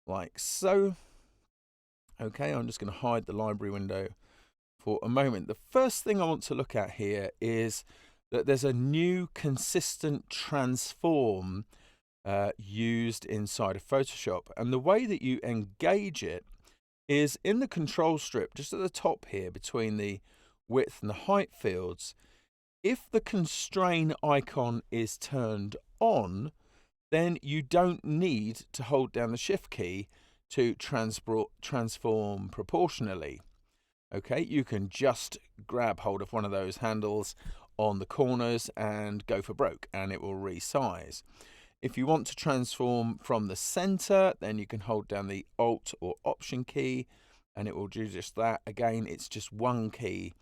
like so. Okay, I'm just going to hide the library window for a moment. The first thing I want to look at here is that there's a new consistent transform used inside of Photoshop. And the way that you engage it is in the control strip, just at the top here between the width and the height fields. If the constrain icon is turned on, then you don't need to hold down the shift key to transform proportionally. Okay, you can just grab hold of one of those handles on the corners and go for broke, and it will resize. If you want to transform from the center, then you can hold down the Alt or Option key, and it will do just that. Again, it's just one key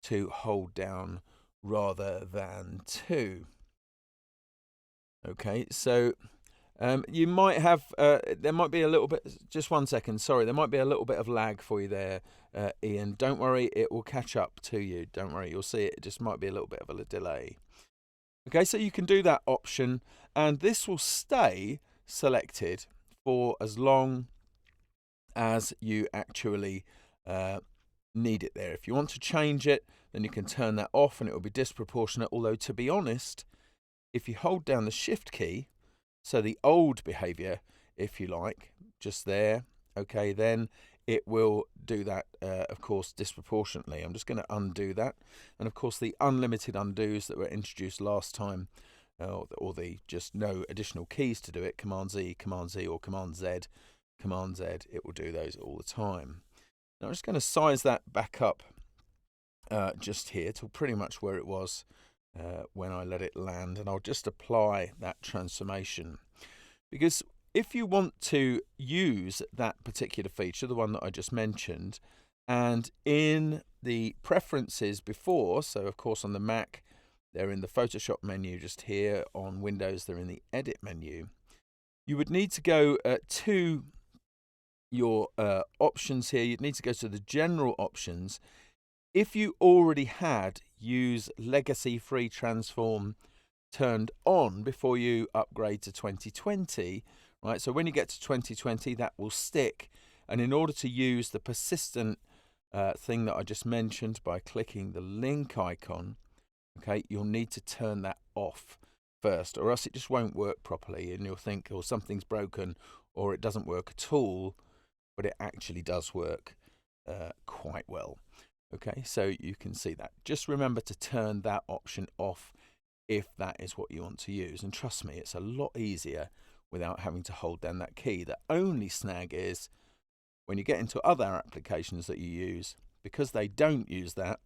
to hold down rather than two. Okay, so you might have, there might be a little bit, just 1 second, sorry, there might be a little bit of lag for you there, Ian. Don't worry, it will catch up to you. Don't worry, you'll see it. It just might be a little bit of a delay. Okay, so you can do that option, and this will stay selected for as long as you actually need it there. If you want to change it, then you can turn that off and it will be disproportionate. Although, to be honest, if you hold down the shift key, so the old behavior, if you like, just there, okay, then it will do that, of course, disproportionately. I'm just going to undo that. And of course, the unlimited undos that were introduced last time, or the just no additional keys to do it, Command Z, or Command Z, it will do those all the time. Now I'm just going to size that back up just here to pretty much where it was when I let it land, and I'll just apply that transformation, because if you want to use that particular feature, the one that I just mentioned, and in the preferences before, so of course on the Mac they're in the Photoshop menu just here, on Windows they're in the Edit menu, you would need to go to your options here. You'd need to go to the General options. If you already had Use Legacy Free Transform turned on before you upgrade to 2020, right? So when you get to 2020, that will stick. And in order to use the persistent thing that I just mentioned by clicking the link icon, okay, you'll need to turn that off first, or else it just won't work properly, and you'll think, oh, something's broken, or it doesn't work at all, but it actually does work quite well. Okay, so you can see that. Just remember to turn that option off if that is what you want to use. And trust me, it's a lot easier without having to hold down that key. The only snag is when you get into other applications that you use, because they don't use that,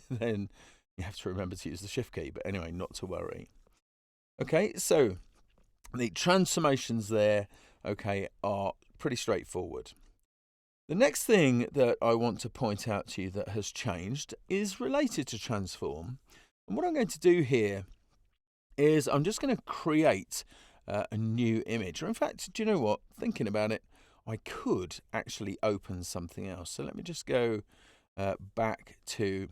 then you have to remember to use the shift key. But anyway, not to worry. Okay, so the transformations there, okay, are pretty straightforward. The next thing that I want to point out to you that has changed is related to transform. And what I'm going to do here is I'm just going to create a new image. Or in fact, do you know what? Thinking about it, I could actually open something else. So let me just go back to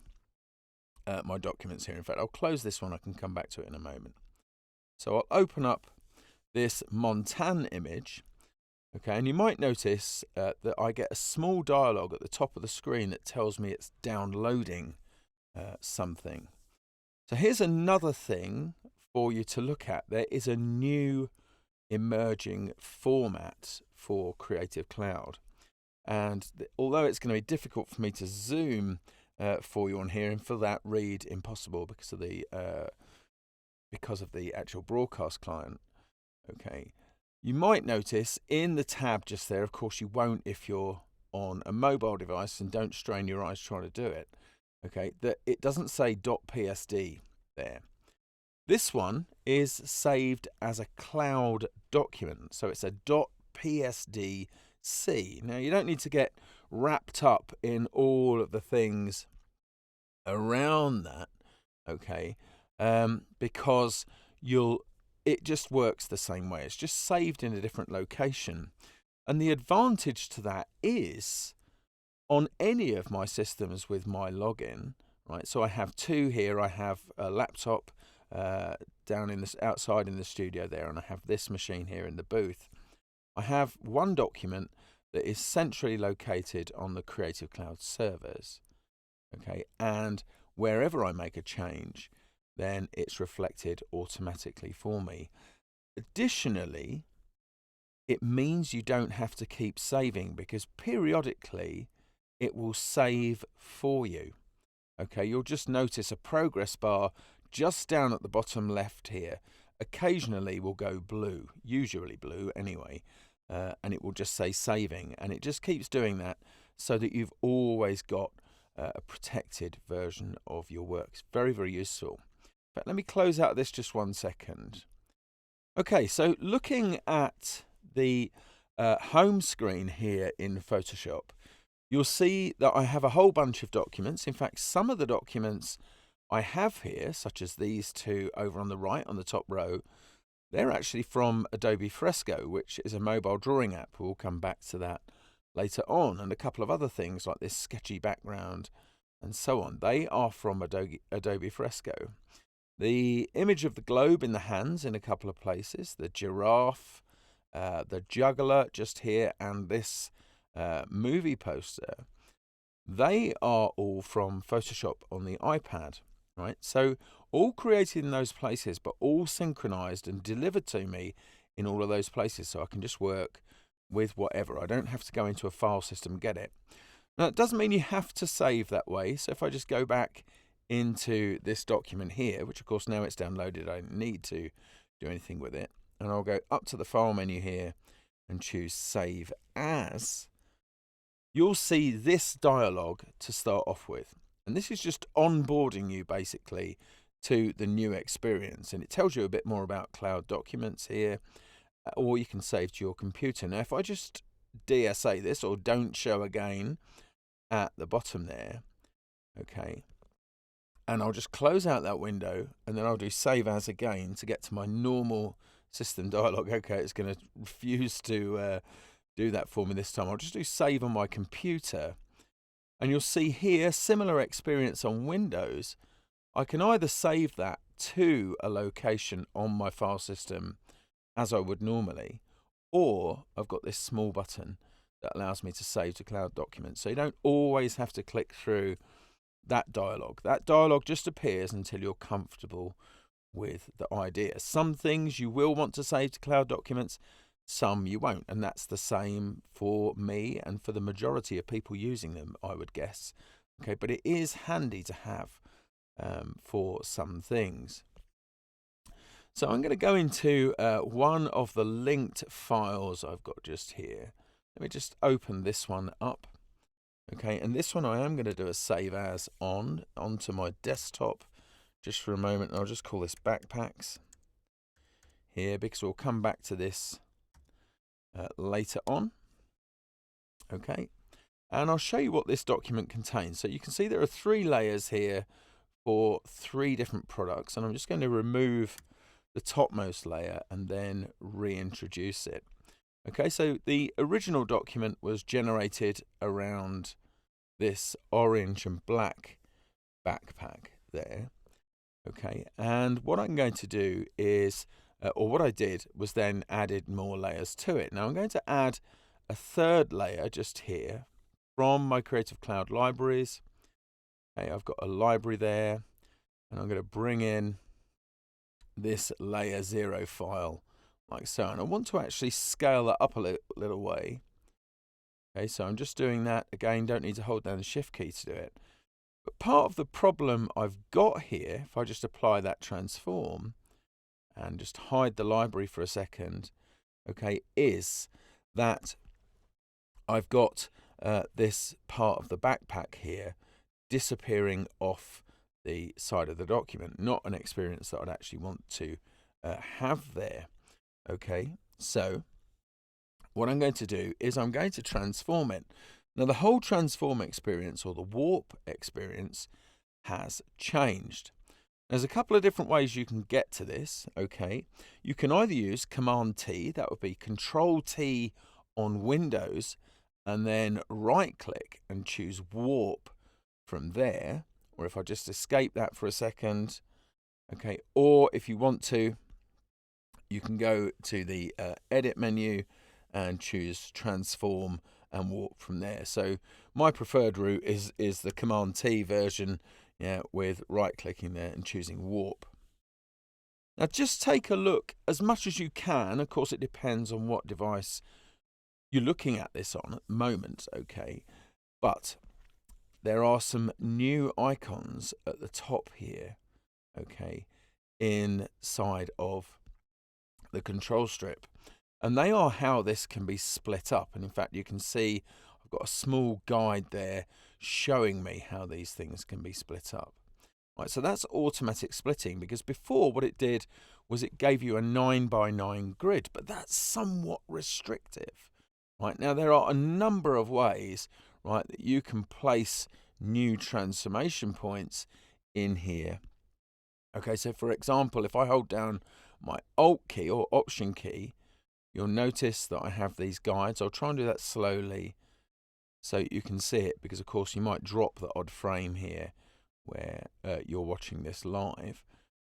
my documents here. In fact, I'll close this one. I can come back to it in a moment. So I'll open up this Montan image. Okay, and you might notice that I get a small dialog at the top of the screen that tells me it's downloading something. So here's another thing for you to look at. There is a new emerging format for Creative Cloud. And although it's going to be difficult for me to zoom for you on here, and for that read impossible because of the actual broadcast client, okay, you might notice in the tab just there, of course you won't if you're on a mobile device, and don't strain your eyes trying to do it, okay, that it doesn't say .psd there. This one is saved as a cloud document, so it's a .psdc. Now you don't need to get wrapped up in all of the things around that, okay, because it just works the same way. It's just saved in a different location. And the advantage to that is on any of my systems with my login, right? So I have two here. I have a laptop down in this outside in the studio there, and I have this machine here in the booth. I have one document that is centrally located on the Creative Cloud servers. Okay, and wherever I make a change, then it's reflected automatically for me. Additionally, it means you don't have to keep saving, because periodically it will save for you. Okay, you'll just notice a progress bar just down at the bottom left here. Occasionally will go blue, usually blue anyway, and it will just say saving, and it just keeps doing that so that you've always got a protected version of your work. It's very, very useful. But let me close out this just 1 second. Okay, so looking at the home screen here in Photoshop, you'll see that I have a whole bunch of documents. In fact, some of the documents I have here, such as these two over on the right on the top row, they're actually from Adobe Fresco, which is a mobile drawing app. We'll come back to that later on, and a couple of other things like this sketchy background and so on. They are from Adobe Fresco. The image of the globe in the hands in a couple of places, the giraffe, the juggler just here, and this movie poster, they are all from Photoshop on the iPad, right? So all created in those places, but all synchronized and delivered to me in all of those places, so I can just work with whatever. I don't have to go into a file system and get it. Now, it doesn't mean you have to save that way. So if I just go back into this document here, which of course now it's downloaded, I don't need to do anything with it, and I'll go up to the file menu here and choose Save As, you'll see this dialog to start off with. And this is just onboarding you basically to the new experience, and it tells you a bit more about cloud documents here, or you can save to your computer. Now, if I just DSA this, or don't show again at the bottom there, okay, and I'll just close out that window, and then I'll do Save As again to get to my normal system dialog. Okay, it's going to refuse to do that for me this time. I'll just do Save on my computer, and you'll see here, similar experience on Windows. I can either save that to a location on my file system as I would normally, or I've got this small button that allows me to save to cloud documents. So you don't always have to click through that dialog. That dialog just appears until you're comfortable with the idea. Some things you will want to save to cloud documents, some you won't, and that's the same for me and for the majority of people using them, I would guess. Okay, but it is handy to have for some things. So I'm going to go into one of the linked files I've got just here. Let me just open this one up. Okay, and this one I am going to do a Save As onto my desktop just for a moment. I'll just call this Backpacks here, because we'll come back to this later on. Okay, and I'll show you what this document contains. So you can see there are 3 layers here for 3 different products, and I'm just going to remove the topmost layer and then reintroduce it. Okay, so the original document was generated around this orange and black backpack there. Okay, and what I'm going to do is, or what I did was then added more layers to it. Now I'm going to add a 3rd layer just here from my Creative Cloud libraries. Okay, I've got a library there, and I'm going to bring in this layer 0 file like so, and I want to actually scale that up a little way. Okay, so I'm just doing that again. Don't need to hold down the shift key to do it. But part of the problem I've got here, if I just apply that transform and just hide the library for a second, okay, is that I've got this part of the backpack here disappearing off the side of the document, not an experience that I'd actually want to have there. Okay, so what I'm going to do is I'm going to transform it. Now the whole transform experience, or the warp experience, has changed. There's a couple of different ways you can get to this. Okay, you can either use Command T, that would be Control T on Windows, and then right click and choose warp from there, or if I just escape that for a second, okay, or if you want to, you can go to the edit menu and choose transform and warp from there. So my preferred route is the Command T version, yeah, with right clicking there and choosing warp. Now just take a look as much as you can. Of course, it depends on what device you're looking at this on at the moment, okay? But there are some new icons at the top here, okay, inside of the control strip. And they are how this can be split up. And in fact, you can see I've got a small guide there showing me how these things can be split up. Right, so that's automatic splitting, because before what it did was it gave you a 9x9 grid, but that's somewhat restrictive. Right, now there are a number of ways, right, that you can place new transformation points in here. Okay, so for example, if I hold down my Alt key or Option key, you'll notice that I have these guides. I'll try and do that slowly so you can see it, because of course you might drop the odd frame here where you're watching this live.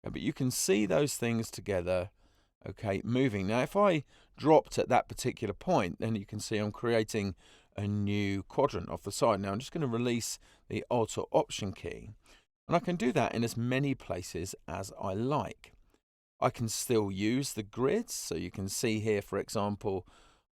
But you can see those things together, okay, moving. Now if I dropped at that particular point, then you can see I'm creating a new quadrant off the side. Now I'm just going to release the Alt or Option key, and I can do that in as many places as I like. I can still use the grids, so you can see here, for example,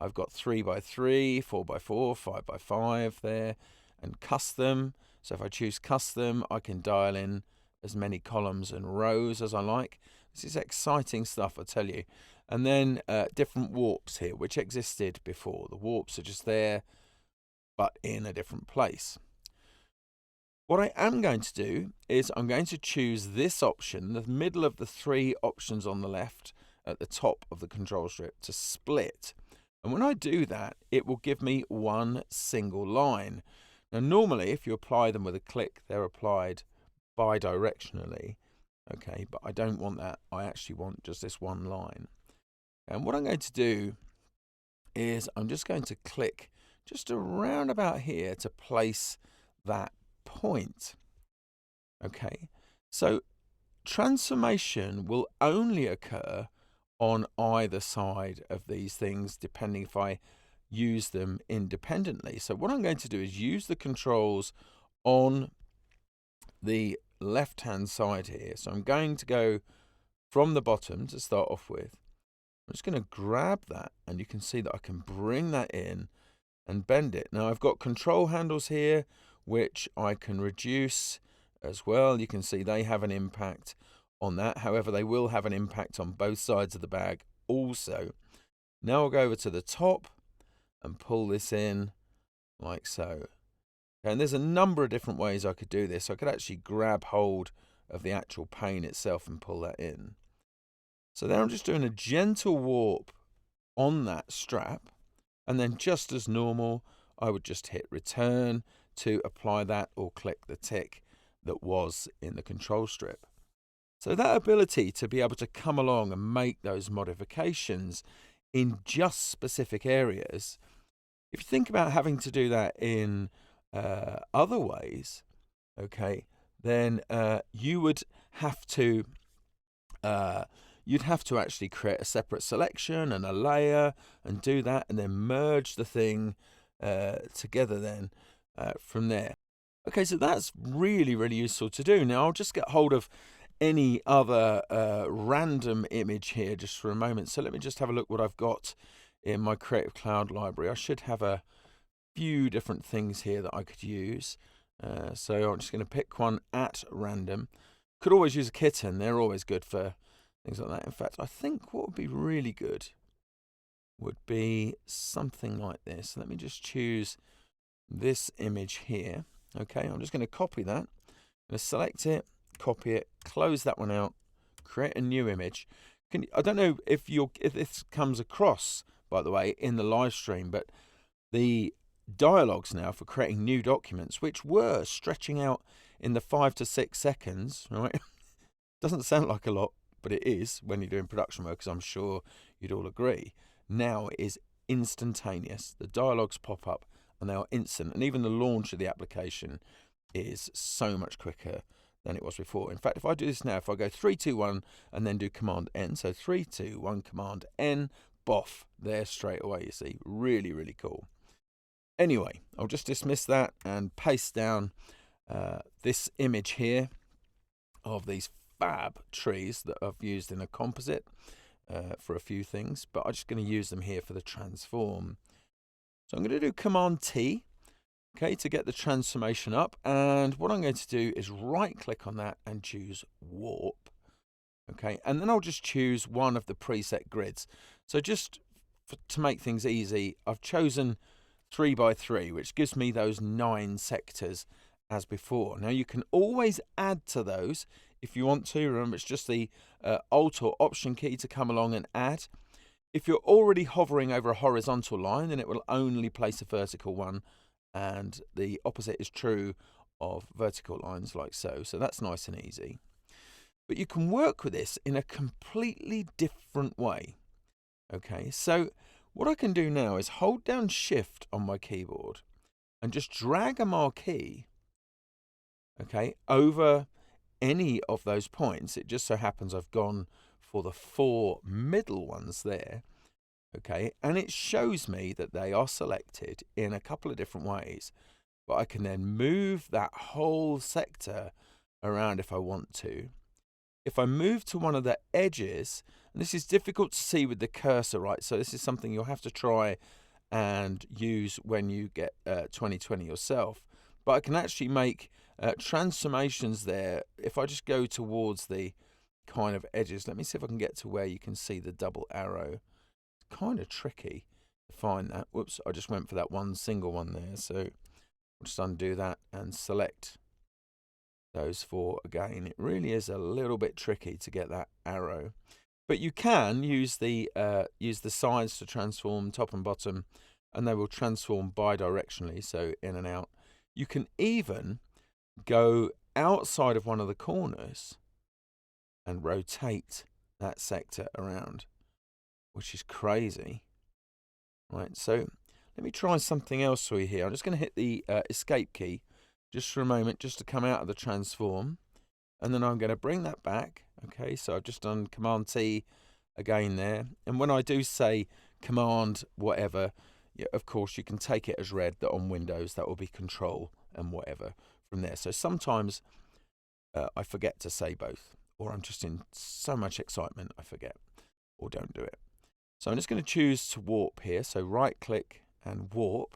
I've got 3x3, 4x4, 5x5 there, and custom. So if I choose custom, I can dial in as many columns and rows as I like. This is exciting stuff, I tell you. And then different warps here, which existed before. The warps are just there, but in a different place. What I am going to do is I'm going to choose this option, the middle of the three options on the left at the top of the control strip, to split. And when I do that, it will give me one single line. Now, normally, if you apply them with a click, they're applied bidirectionally. Okay, but I don't want that. I actually want just this one line. And what I'm going to do is I'm just going to click just around about here to place that point. Okay, so transformation will only occur on either side of these things, depending if I use them independently. So what I'm going to do is use the controls on the left hand side here. So I'm going to go from the bottom to start off with. I'm just going to grab that, and you can see that I can bring that in and bend it. Now I've got control handles here which I can reduce as well. You can see they have an impact on that. However, they will have an impact on both sides of the bag also. Now I'll go over to the top and pull this in like so. And there's a number of different ways I could do this. I could actually grab hold of the actual pane itself and pull that in. So then I'm just doing a gentle warp on that strap, and then just as normal, I would just hit return to apply that, or click the tick that was in the control strip. So that ability to be able to come along and make those modifications in just specific areas, if you think about having to do that in other ways, okay, then you would have to you'd have to actually create a separate selection and a layer and do that, and then merge the thing together then from there. Okay, so that's really, really useful to do. Now I'll just get hold of any other random image here just for a moment. So let me just have a look what I've got in my Creative Cloud library. I should have a few different things here that I could use. So I'm just going to pick one at random. Could always use a kitten. They're always good for things like that. In fact, I think what would be really good would be something like this. Let me just choose this image here. Okay, I'm just going to copy that. I'm going to select it, copy it, close that one out, create a new image. I don't know if this comes across, by the way, in the live stream, but the dialogues now for creating new documents, which were stretching out in the 5 to 6 seconds, right? Doesn't sound like a lot, but it is when you're doing production work, as I'm sure you'd all agree. Now it is instantaneous. The dialogues pop up and they are instant, and even the launch of the application is so much quicker than it was before. In fact, if I do this now, if I go 3, 2, 1 and then do Command N, so 3, 2, 1, Command N, boff there straight away, you see. Really, really cool. Anyway, I'll just dismiss that and paste down this image here of these fab trees that I've used in a composite for a few things, but I'm just going to use them here for the transform. So I'm going to do Command T, okay, to get the transformation up. And what I'm going to do is right click on that and choose warp. Okay, and then I'll just choose one of the preset grids. So just to make things easy, I've chosen 3x3, which gives me those 9 sectors as before. Now you can always add to those if you want to. Remember, it's just the Alt or Option key to come along and add. If you're already hovering over a horizontal line, then it will only place a vertical one, and the opposite is true of vertical lines like so. So that's nice and easy. But you can work with this in a completely different way. Okay, so what I can do now is hold down Shift on my keyboard and just drag a marquee, okay, over any of those points. It just so happens I've gone for the 4 middle ones there, okay, and it shows me that they are selected in a couple of different ways. But I can then move that whole sector around if I want to. If I move to one of the edges, and this is difficult to see with the cursor, right? So this is something you'll have to try and use when you get 2020 yourself. But I can actually make transformations there. If I just go towards the kind of edges, let me see if I can get to where you can see the double arrow. It's kind of tricky to find that. Whoops, I just went for that one single one there. So I'll just undo that and select those 4 again. It really is a little bit tricky to get that arrow, but you can use the sides to transform top and bottom, and they will transform bi-directionally, so in and out. You can even go outside of one of the corners and rotate that sector around, which is crazy. Right, so let me try something else for you here. I'm just going to hit the escape key just for a moment, just to come out of the transform, and then I'm going to bring that back. Okay, so I've just done Command T again there, and when I do say Command whatever, yeah, of course you can take it as read that on Windows that will be Control and whatever from there. So sometimes I forget to say both, or I'm just in so much excitement I forget or don't do it. So I'm just going to choose to warp here, so right click and warp.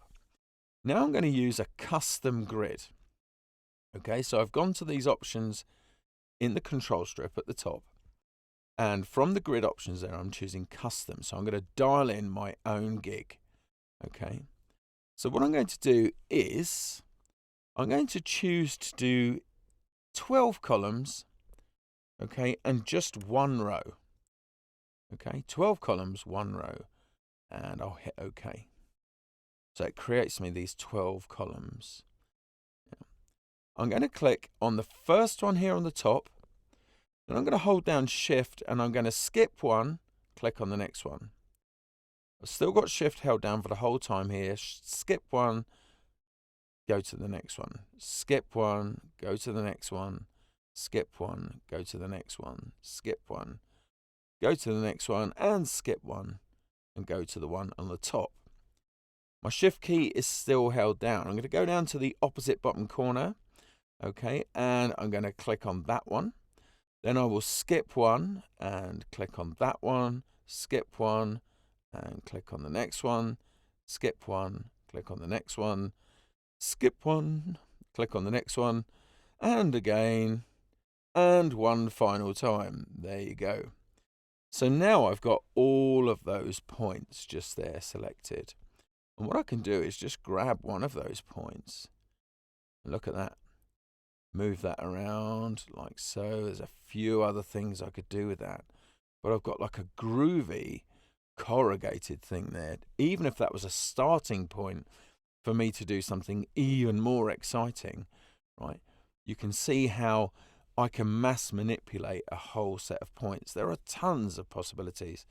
Now I'm going to use a custom grid. Okay, so I've gone to these options in the control strip at the top, and from the grid options there, I'm choosing custom. So I'm going to dial in my own gig. Okay, so what I'm going to do is I'm going to choose to do 12 columns, okay, and just 1 row. Okay, 12 columns, 1 row, and I'll hit OK. So it creates me these 12 columns. I'm going to click on the first one here on the top, and I'm going to hold down Shift, and I'm going to skip one, click on the next one. I've still got Shift held down for the whole time here. Skip one, go to the next one. Skip one, go to the next one. Skip one, go to the next one. Skip one, go to the next one, and skip one, and go to the one on the top. My Shift key is still held down. I'm going to go down to the opposite bottom corner. Okay, and I'm going to click on that one. Then I will skip one and click on that one, skip one and click on the next one, skip one, click on the next one, skip one, click on the next one, and again, and one final time. There you go. So now I've got all of those points just there selected. And what I can do is just grab one of those points. Look at that. Move that around like so. There's a few other things I could do with that, but I've got like a groovy corrugated thing there. Even if that was a starting point for me to do something even more exciting, right? You can see how I can mass manipulate a whole set of points. There are tons of possibilities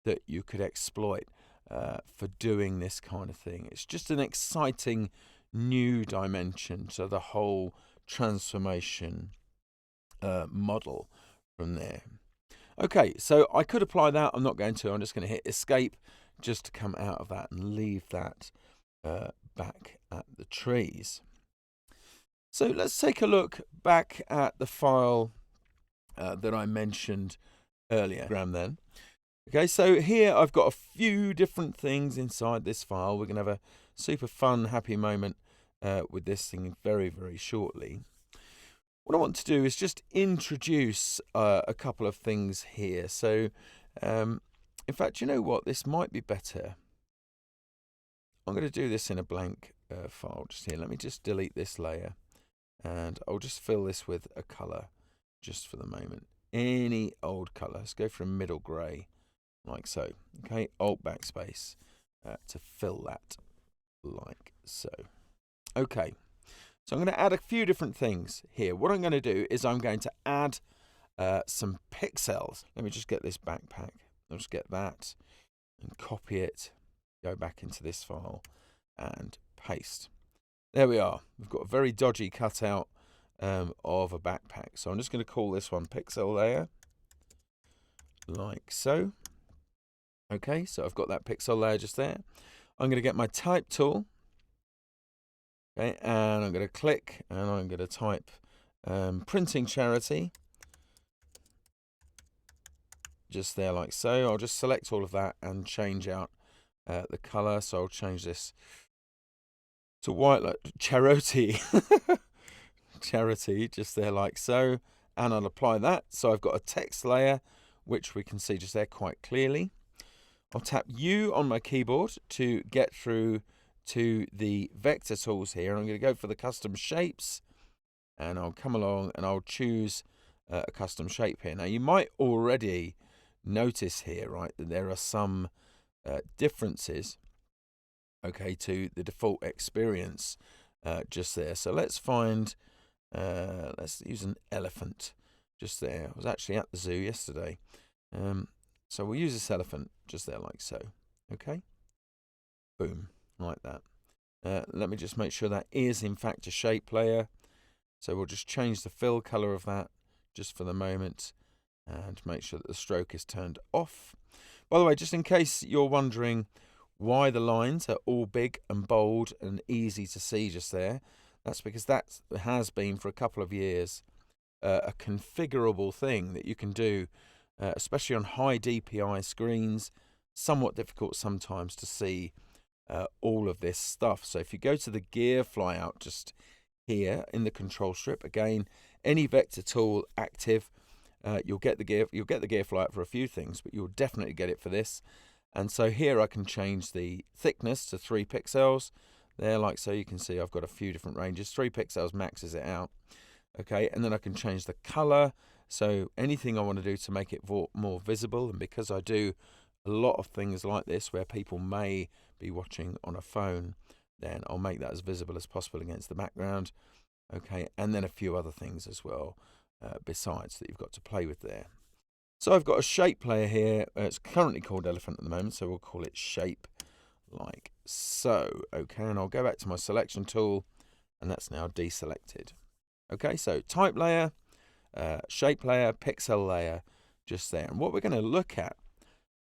that you could exploit for doing this kind of thing. It's just an exciting new dimension to the whole transformation model from there. Okay, so I could apply that. I'm not going to. I'm just going to hit escape just to come out of that and leave that back at the trees. So let's take a look back at the file that I mentioned earlier. Then. Okay, so here I've got a few different things inside this file. We're going to have a super fun, happy moment with this thing very, very shortly. What I want to do is just introduce a couple of things here. So, in fact, you know what? This might be better. I'm going to do this in a blank file just here. Let me just delete this layer, and I'll just fill this with a colour just for the moment. Any old colour. Let's go for a middle grey, like so. Okay, Alt backspace to fill that, like so. Okay. So I'm going to add a few different things here. What I'm going to do is I'm going to add some pixels. Let me just get this backpack. I'll just get that and copy it, go back into this file and paste. There we are. We've got a very dodgy cutout of a backpack. So I'm just going to call this one pixel layer, like so. Okay, so I've got that pixel layer just there. I'm going to get my type tool. Okay, and I'm going to click and I'm going to type printing charity just there like so. I'll just select all of that and change out the color. So I'll change this to white, like charity, charity just there like so. And I'll apply that. So I've got a text layer, which we can see just there quite clearly. I'll tap U on my keyboard to get through to the vector tools here. I'm going to go for the custom shapes, and I'll come along and I'll choose a custom shape here. Now you might already notice here, right, that there are some differences, okay, to the default experience just there. So let's find, let's use an elephant just there. I was actually at the zoo yesterday. So we'll use this elephant just there like so. Okay, boom. Like that. Let me just make sure that is in fact a shape layer. So we'll just change the fill color of that just for the moment and make sure that the stroke is turned off. By the way, just in case you're wondering why the lines are all big and bold and easy to see just there, that's because that has been for a couple of years a configurable thing that you can do, especially on high DPI screens. Somewhat difficult sometimes to see all of this stuff. So if you go to the gear flyout just here in the control strip, again, any vector tool active, you'll get the gear flyout for a few things, but you'll definitely get it for this. And so here I can change the thickness to 3 pixels there, like so. You can see I've got a few different ranges. 3 pixels maxes it out. Okay, and then I can change the color. So anything I want to do to make it more visible, and because I do a lot of things like this where people may be watching on a phone, then I'll make that as visible as possible against the background. Okay, and then a few other things as well besides that you've got to play with there. So I've got a shape layer here. It's currently called elephant at the moment, so we'll call it shape like so. Okay, and I'll go back to my selection tool, and that's now deselected. Okay, so type layer, shape layer, pixel layer just there. And what we're going to look at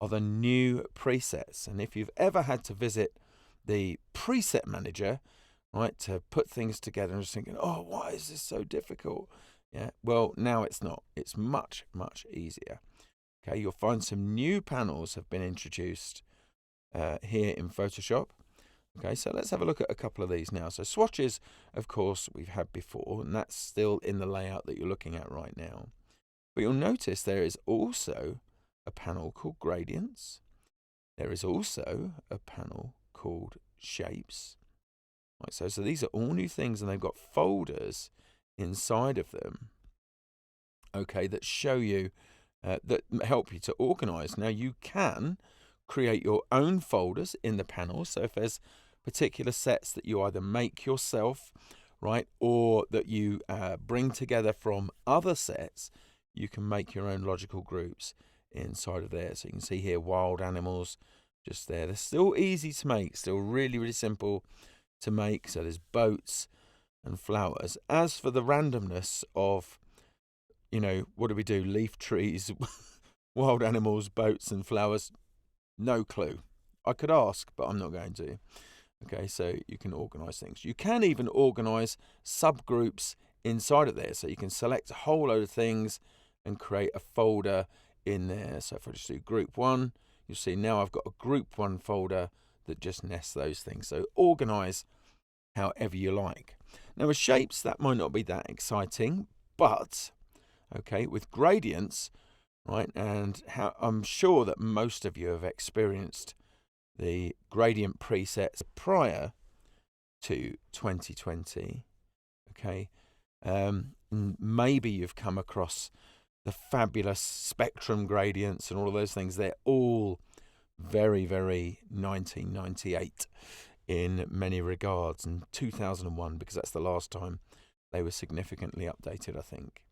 are the new presets. And if you've ever had to visit the preset manager, right, to put things together and just thinking, oh, why is this so difficult? Yeah, well, now it's not. It's much, much easier. Okay, you'll find some new panels have been introduced here in Photoshop. Okay, so let's have a look at a couple of these now. So swatches, of course, we've had before, and that's still in the layout that you're looking at right now. But you'll notice there is also a panel called gradients. There is also a panel called shapes. Right, so these are all new things, and they've got folders inside of them, okay, that show you, that help you to organize. Now you can create your own folders in the panel. So if there's particular sets that you either make yourself, right, or that you bring together from other sets, you can make your own logical groups inside of there. So you can see here wild animals just there. They're still easy to make, still really, really simple to make. So there's boats and flowers. As for the randomness of, you know, what do we do? Leaf trees, wild animals, boats and flowers. No clue. I could ask, but I'm not going to. Okay, so you can organise things. You can even organise subgroups inside of there. So you can select a whole load of things and create a folder in there. So if I just do group 1, you'll see now I've got a group 1 folder that just nests those things. So organise however you like. Now with shapes, that might not be that exciting, but okay, with gradients, right, and I'm sure that most of you have experienced the gradient presets prior to 2020. Okay, maybe you've come across the fabulous spectrum gradients and all of those things. They're all very, very 1998 in many regards, and 2001 because that's the last time they were significantly updated, I think.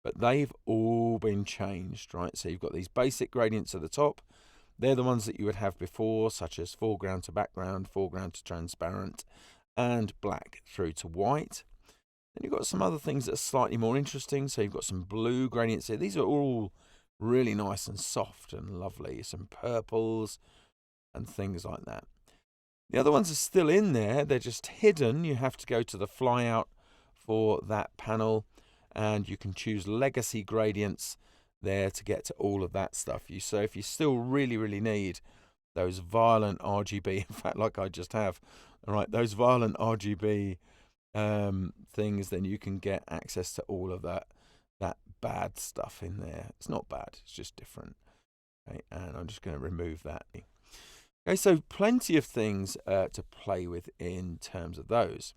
But they've all been changed, right? So you've got these basic gradients at the top. They're the ones that you would have before, such as foreground to background, foreground to transparent, and black through to white. Then you've got some other things that are slightly more interesting. So you've got some blue gradients here. These are all really nice and soft and lovely. Some purples and things like that. The other ones are still in there. They're just hidden. You have to go to the flyout for that panel, and you can choose legacy gradients there to get to all of that stuff. So if you still really, really need those violent RGB, in fact, like I just have, all right, those violent RGB things, then you can get access to all of that bad stuff in there. It's not bad, it's just different. Okay, and I'm just going to remove that. Okay, so plenty of things to play with in terms of those.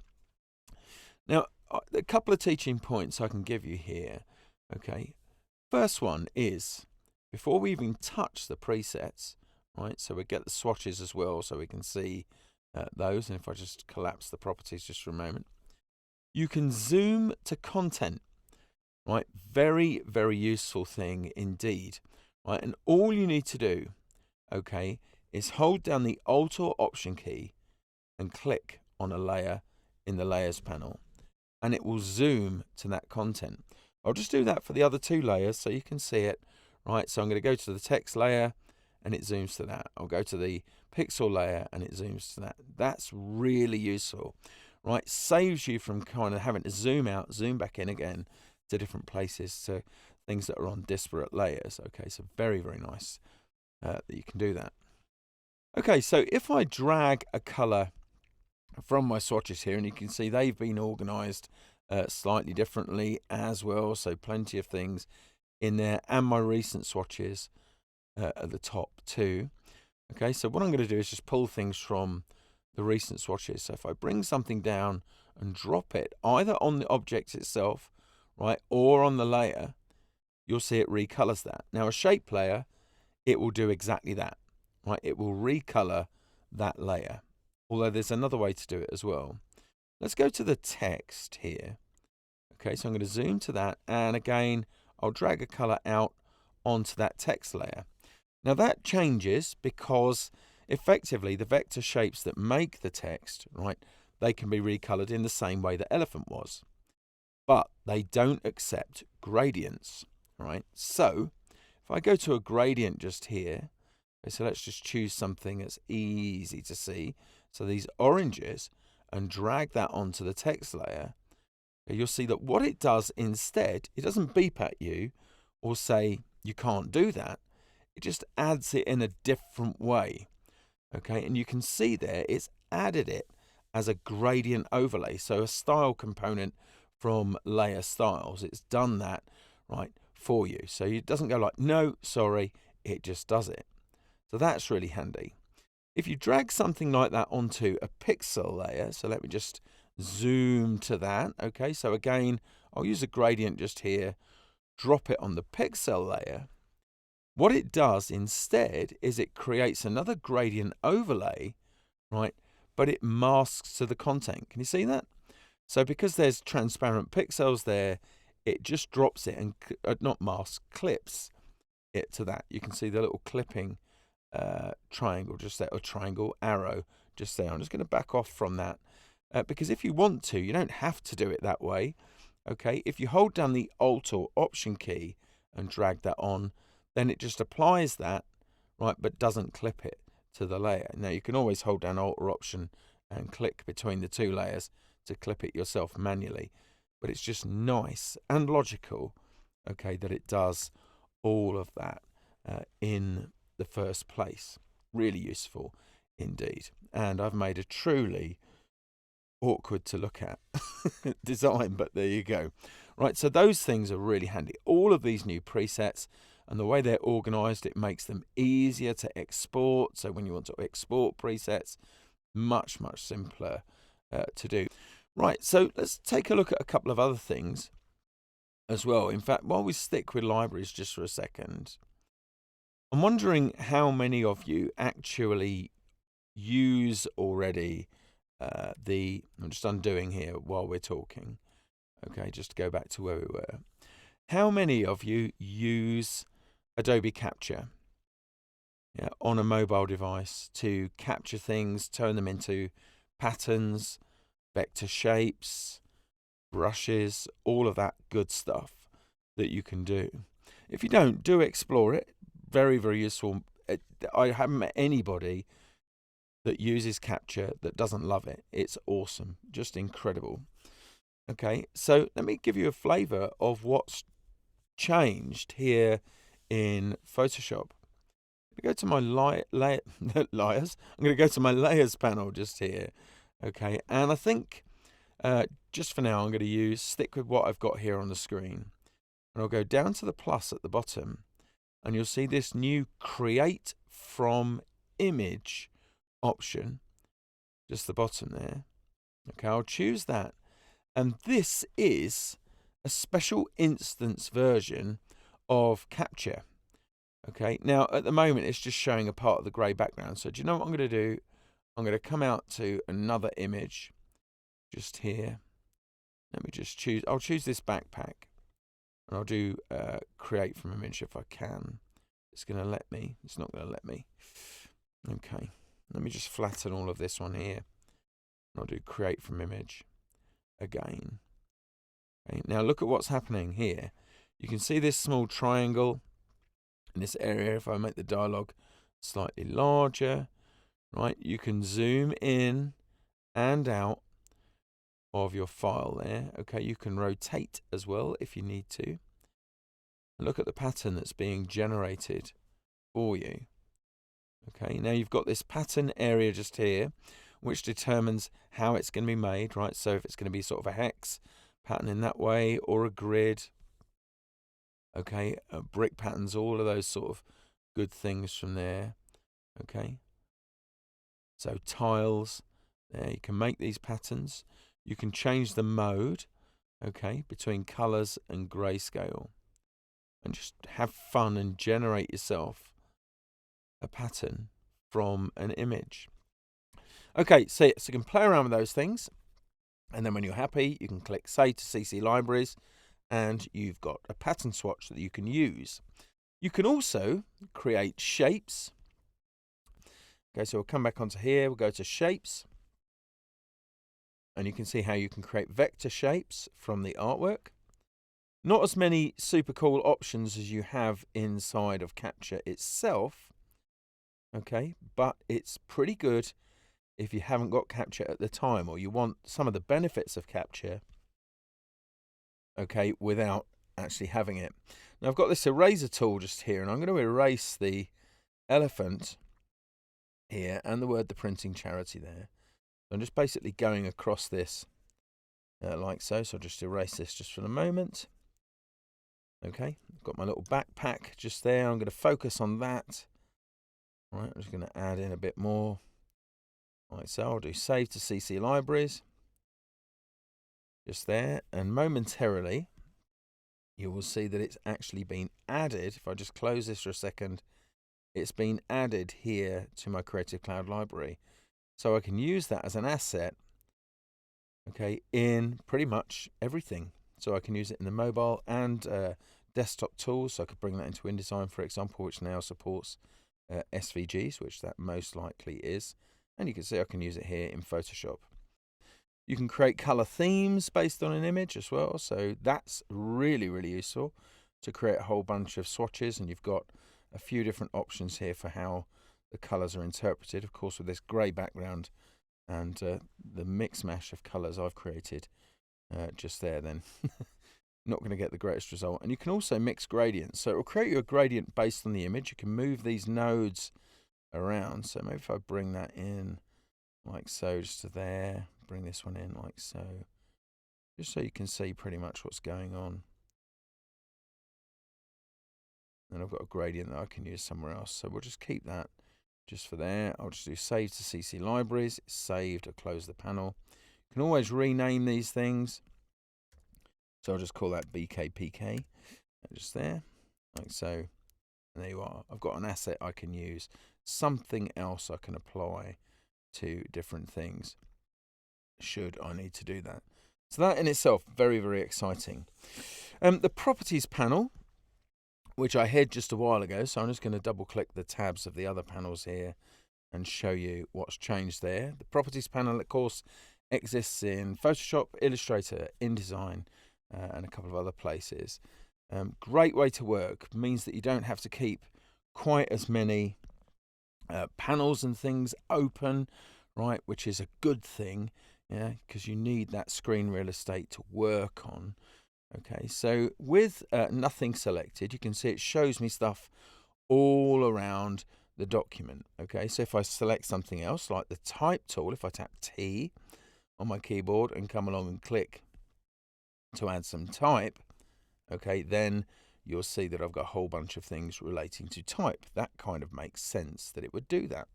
Now, a couple of teaching points I can give you here. Okay, first one is, before we even touch the presets, right, so we get the swatches as well so we can see those. And if I just collapse the properties just for a moment, you can zoom to content, right? Very, very useful thing indeed, right? And all you need to do, okay, is hold down the Alt or Option key and click on a layer in the Layers panel, and it will zoom to that content. I'll just do that for the other two layers so you can see it, right? So I'm going to go to the text layer and it zooms to that. I'll go to the pixel layer and it zooms to that. That's really useful, right? Saves you from kind of having to zoom out, zoom back in again to different places, to things that are on disparate layers. Okay, so very, very nice that you can do that. Okay, so if I drag a color from my swatches here, and you can see they've been organized slightly differently as well, so plenty of things in there, and my recent swatches at the top too. Okay, so what I'm going to do is just pull things from the recent swatches. So if I bring something down and drop it either on the object itself, right, or on the layer, you'll see it recolors that. Now a shape layer, it will do exactly that, right? It will recolor that layer, although there's another way to do it as well. Let's go to the text here. Okay, so I'm going to zoom to that, and again, I'll drag a color out onto that text layer. Now that changes because effectively the vector shapes that make the text, right, they can be recolored in the same way that elephant was, but they don't accept gradients, right? So if I go to a gradient just here, so let's just choose something that's easy to see. So these oranges, and drag that onto the text layer. You'll see that what it does instead, it doesn't beep at you or say you can't do that. It just adds it in a different way. Okay, and you can see there it's added it as a gradient overlay. So a style component from Layer Styles. It's done that, right, for you. So it doesn't go like, no, sorry, it just does it. So that's really handy. If you drag something like that onto a pixel layer, so let me just zoom to that. Okay, so again, I'll use a gradient just here, drop it on the pixel layer. What it does instead is it creates another gradient overlay, right, but it masks to the content. Can you see that? So because there's transparent pixels there, it just drops it and not masks, clips it to that. You can see the little clipping triangle just there, or triangle arrow just there. I'm just going to back off from that because if you want to, you don't have to do it that way. Okay, if you hold down the Alt or Option key and drag that on, then it just applies that, right, but doesn't clip it to the layer. Now you can always hold down Alt or Option and click between the two layers to clip it yourself manually, but it's just nice and logical, okay, that it does all of that in the first place. Really useful indeed. And I've made a truly awkward to look at design, but there you go. Right, so those things are really handy. All of these new presets and the way they're organized, it makes them easier to export. So when you want to export presets, much simpler to do. Right, so let's take a look at a couple of other things as well. In fact, while we stick with libraries just for a second, I'm wondering how many of you actually use already I'm just undoing here while we're talking. Okay, just to go back to where we were. How many of you use Adobe Capture on a mobile device to capture things, turn them into patterns, vector shapes, brushes, all of that good stuff that you can do? If you don't, do explore it. Very useful. I haven't met anybody that uses Capture that doesn't love it. It's awesome, just incredible. Okay, so let me give you a flavor of what's changed here in Photoshop. I'm going to go to my layers. I'm going to go to my layers panel just here. Okay, and I think just for now I'm going to stick with what I've got here on the screen, and I'll go down to the plus at the bottom, and you'll see this new Create from Image option, just the bottom there. Okay, I'll choose that, and this is a special instance version of Capture. Okay, now at the moment it's just showing a part of the grey background. So do you know what I'm going to do? I'm going to come out to another image just here. Let me just choose, I'll choose this backpack, and I'll do create from image if I can. It's going to let me, it's not going to let me. Okay, let me just flatten all of this one here. I'll do create from image again. Okay, now look at what's happening here. You can see this small triangle in this area. If I make the dialog slightly larger, right, you can zoom in and out of your file there. Okay, you can rotate as well if you need to. Look at the pattern that's being generated for you. Okay, now you've got this pattern area just here, which determines how it's going to be made, right? So if it's going to be sort of a hex pattern in that way, or a grid, okay, brick patterns, all of those sort of good things from there. Okay, so tiles, there you can make these patterns. You can change the mode, okay, between colors and grayscale, and just have fun and generate yourself a pattern from an image. Okay, so you can play around with those things, and then when you're happy, you can click Save to CC Libraries, and you've got a pattern swatch that you can use. You can also create shapes. Okay, so we'll come back onto here, we'll go to Shapes, and you can see how you can create vector shapes from the artwork. Not as many super cool options as you have inside of Capture itself, okay, but it's pretty good if you haven't got Capture at the time, or you want some of the benefits of Capture, okay, without actually having it. Now I've got this eraser tool just here, and I'm going to erase the elephant here and the word "the printing charity" there. I'm just basically going across this like so. So I'll just erase this just for the moment. Okay, I've got my little backpack just there. I'm going to focus on that. All right, I'm just going to add in a bit more. Like so, I'll do Save to CC Libraries. Just there, and momentarily you will see that it's actually been added. If I just close this for a second, it's been added here to my Creative Cloud library. So I can use that as an asset, okay, in pretty much everything. So I can use it in the mobile and desktop tools. So I could bring that into InDesign, for example, which now supports SVGs, which that most likely is. And you can see I can use it here in Photoshop. You can create color themes based on an image as well. So that's really useful to create a whole bunch of swatches. And you've got a few different options here for how the colours are interpreted. Of course, with this grey background and the mix mash of colours I've created just there, then not going to get the greatest result. And you can also mix gradients, so it will create you a gradient based on the image. You can move these nodes around, so maybe if I bring that in like so, just to there, bring this one in like so, just so you can see pretty much what's going on. And I've got a gradient that I can use somewhere else, so we'll just keep that just for there. I'll just do save to CC libraries. It's saved. I'll close the panel. You can always rename these things, so I'll just call that BKPK, just there, like so. And there you are. I've got an asset I can use, something else I can apply to different things should I need to do that. So that in itself, very, very exciting. The properties panel, which I hid just a while ago, so I'm just going to double click the tabs of the other panels here and show you what's changed there. The properties panel, of course, exists in Photoshop, Illustrator, InDesign, and a couple of other places. Great way to work, means that you don't have to keep quite as many panels and things open, right, which is a good thing, yeah, because you need that screen real estate to work on. Okay, so with nothing selected, you can see it shows me stuff all around the document. Okay, so if I select something else like the type tool, if I tap T on my keyboard and come along and click to add some type, okay, then you'll see that I've got a whole bunch of things relating to type. That kind of makes sense that it would do that.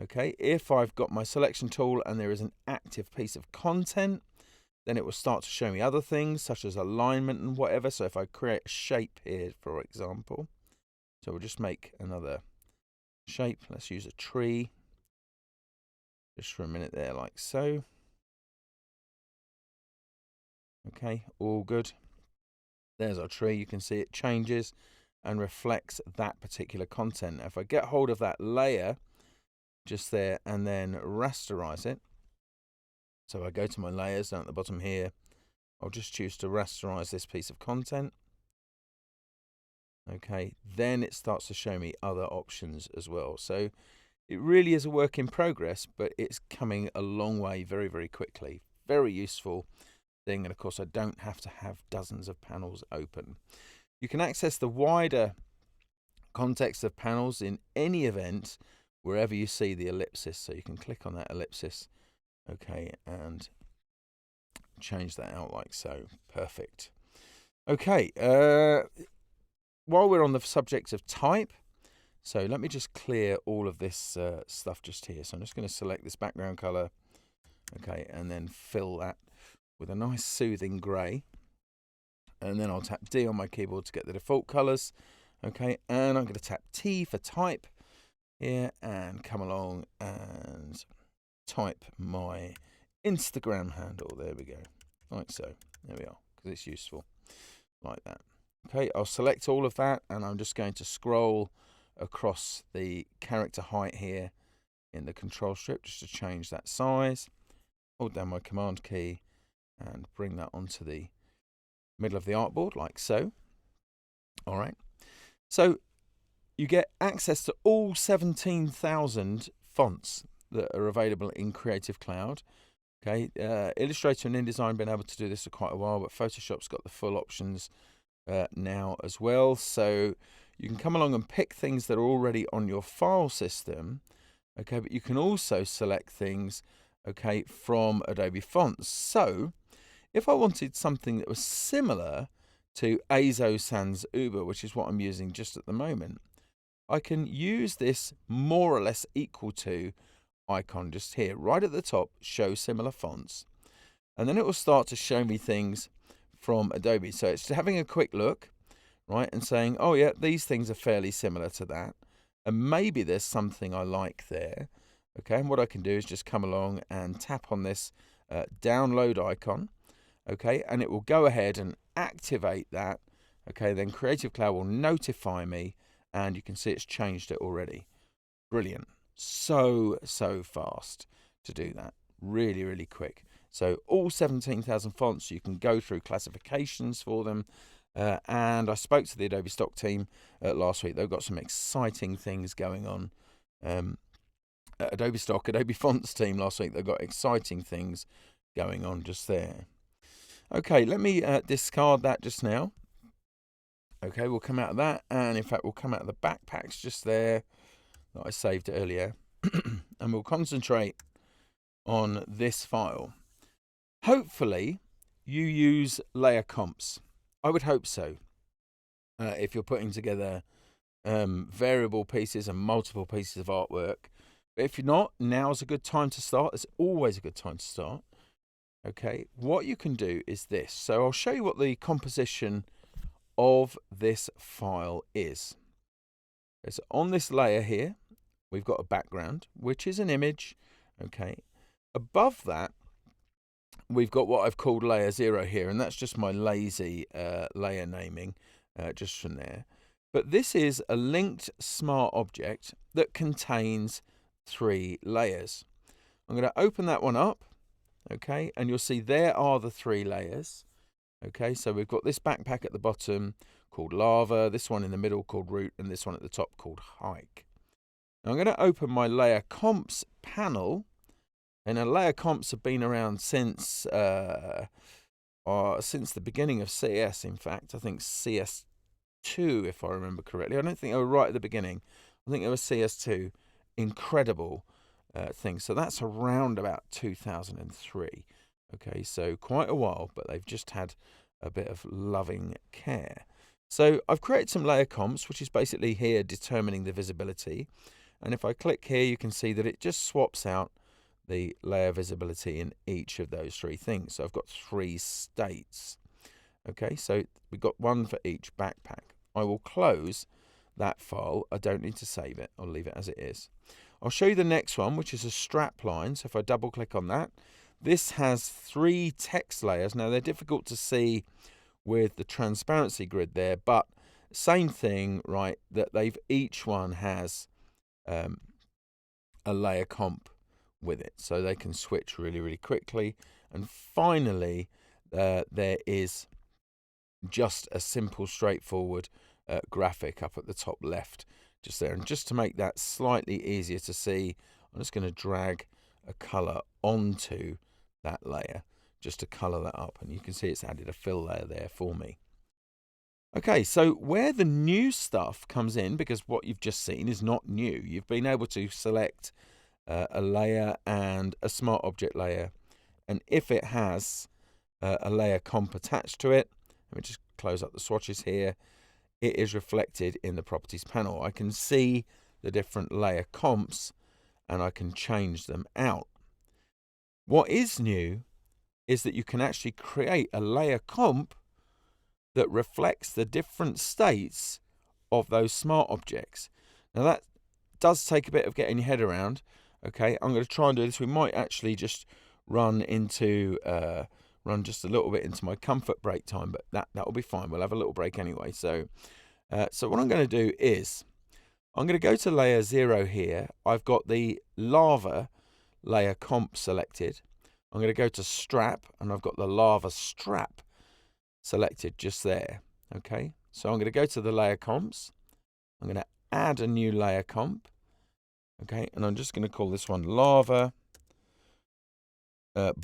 Okay, if I've got my selection tool and there is an active piece of content, then it will start to show me other things such as alignment and whatever. So if I create a shape here, for example, so we'll just make another shape. Let's use a tree just for a minute there, like so. Okay, all good. There's our tree. You can see it changes and reflects that particular content. If I get hold of that layer just there and then rasterize it, so I go to my layers down at the bottom here, I'll just choose to rasterize this piece of content. Okay, then it starts to show me other options as well. So it really is a work in progress, but it's coming a long way very, very quickly. Very useful thing, and of course I don't have to have dozens of panels open. You can access the wider context of panels in any event wherever you see the ellipsis, so you can click on that ellipsis, okay, and change that out like so. Perfect. Okay, while we're on the subject of type, so let me just clear all of this stuff just here. So I'm just going to select this background color, okay, and then fill that with a nice soothing grey, and then I'll tap D on my keyboard to get the default colors, okay, and I'm going to tap T for type here and come along and type my Instagram handle. There we go, like so. There we are, because it's useful like that. Okay, I'll select all of that and I'm just going to scroll across the character height here in the control strip just to change that size. Hold down my command key and bring that onto the middle of the artboard like so. All right, so you get access to all 17,000 fonts that are available in Creative Cloud. Okay, Illustrator and InDesign have been able to do this for quite a while, but Photoshop's got the full options now as well. So you can come along and pick things that are already on your file system, okay, but you can also select things, okay, from Adobe Fonts. So if I wanted something that was similar to Azo Sans Uber, which is what I'm using just at the moment, I can use this more or less equal to icon just here, right at the top, show similar fonts. And then it will start to show me things from Adobe. So it's having a quick look, right, and saying, oh yeah, these things are fairly similar to that. And maybe there's something I like there. Okay, and what I can do is just come along and tap on this download icon. Okay, and it will go ahead and activate that. Okay, then Creative Cloud will notify me, and you can see it's changed it already. Brilliant. So fast to do that. Really, really quick. So all 17,000 fonts, you can go through classifications for them. And I spoke to the Adobe Stock team last week. They've got some exciting things going on. At Adobe Stock, Adobe Fonts team last week, they've got exciting things going on just there. Okay, let me discard that just now. Okay, we'll come out of that, and in fact, we'll come out of the backpacks just there that I saved earlier, and we'll concentrate on this file. Hopefully, you use layer comps. I would hope so. If you're putting together variable pieces and multiple pieces of artwork. But if you're not, now's a good time to start. It's always a good time to start. Okay, what you can do is this. So I'll show you what the composition of this file is. So on this layer here, we've got a background, which is an image. Okay, above that, we've got what I've called layer 0 here, and that's just my lazy layer naming just from there. But this is a linked smart object that contains 3 layers. I'm going to open that one up, okay, and you'll see there are the 3 layers. Okay, so we've got this backpack at the bottom called lava, this one in the middle called root, and this one at the top called hike. Now I'm going to open my layer comps panel, and layer comps have been around since the beginning of CS. In fact, I think CS2, if I remember correctly. I don't think they were right at the beginning. I think it was CS2. Incredible thing. So that's around about 2003. Okay, so quite a while, but they've just had a bit of loving care. So I've created some layer comps, which is basically here determining the visibility. And if I click here, you can see that it just swaps out the layer visibility in each of those 3 things. So I've got 3 states. Okay, so we've got one for each backpack. I will close that file. I don't need to save it. I'll leave it as it is. I'll show you the next one, which is a strap line. So if I double click on that, this has 3 text layers. Now they're difficult to see with the transparency grid there, but same thing, right? That each one has a layer comp with it, so they can switch really, really quickly. And finally, there is just a simple, straightforward graphic up at the top left, just there. And just to make that slightly easier to see, I'm just going to drag a color onto that layer just to color that up, and you can see it's added a fill layer there for me. Okay, so where the new stuff comes in, because what you've just seen is not new, you've been able to select a layer and a smart object layer, and if it has a layer comp attached to it, let me just close up the swatches here, it is reflected in the properties panel. I can see the different layer comps and I can change them out. What is new is that you can actually create a layer comp that reflects the different states of those smart objects. Now that does take a bit of getting your head around. Okay, I'm going to try and do this. We might actually just run just a little bit into my comfort break time, but that will be fine. We'll have a little break anyway. So what I'm going to do is I'm going to go to layer 0 here. I've got the lava layer comp selected. I'm going to go to strap, and I've got the lava strap selected just there. Okay, so I'm going to go to the layer comps. I'm going to add a new layer comp. Okay, and I'm just going to call this one lava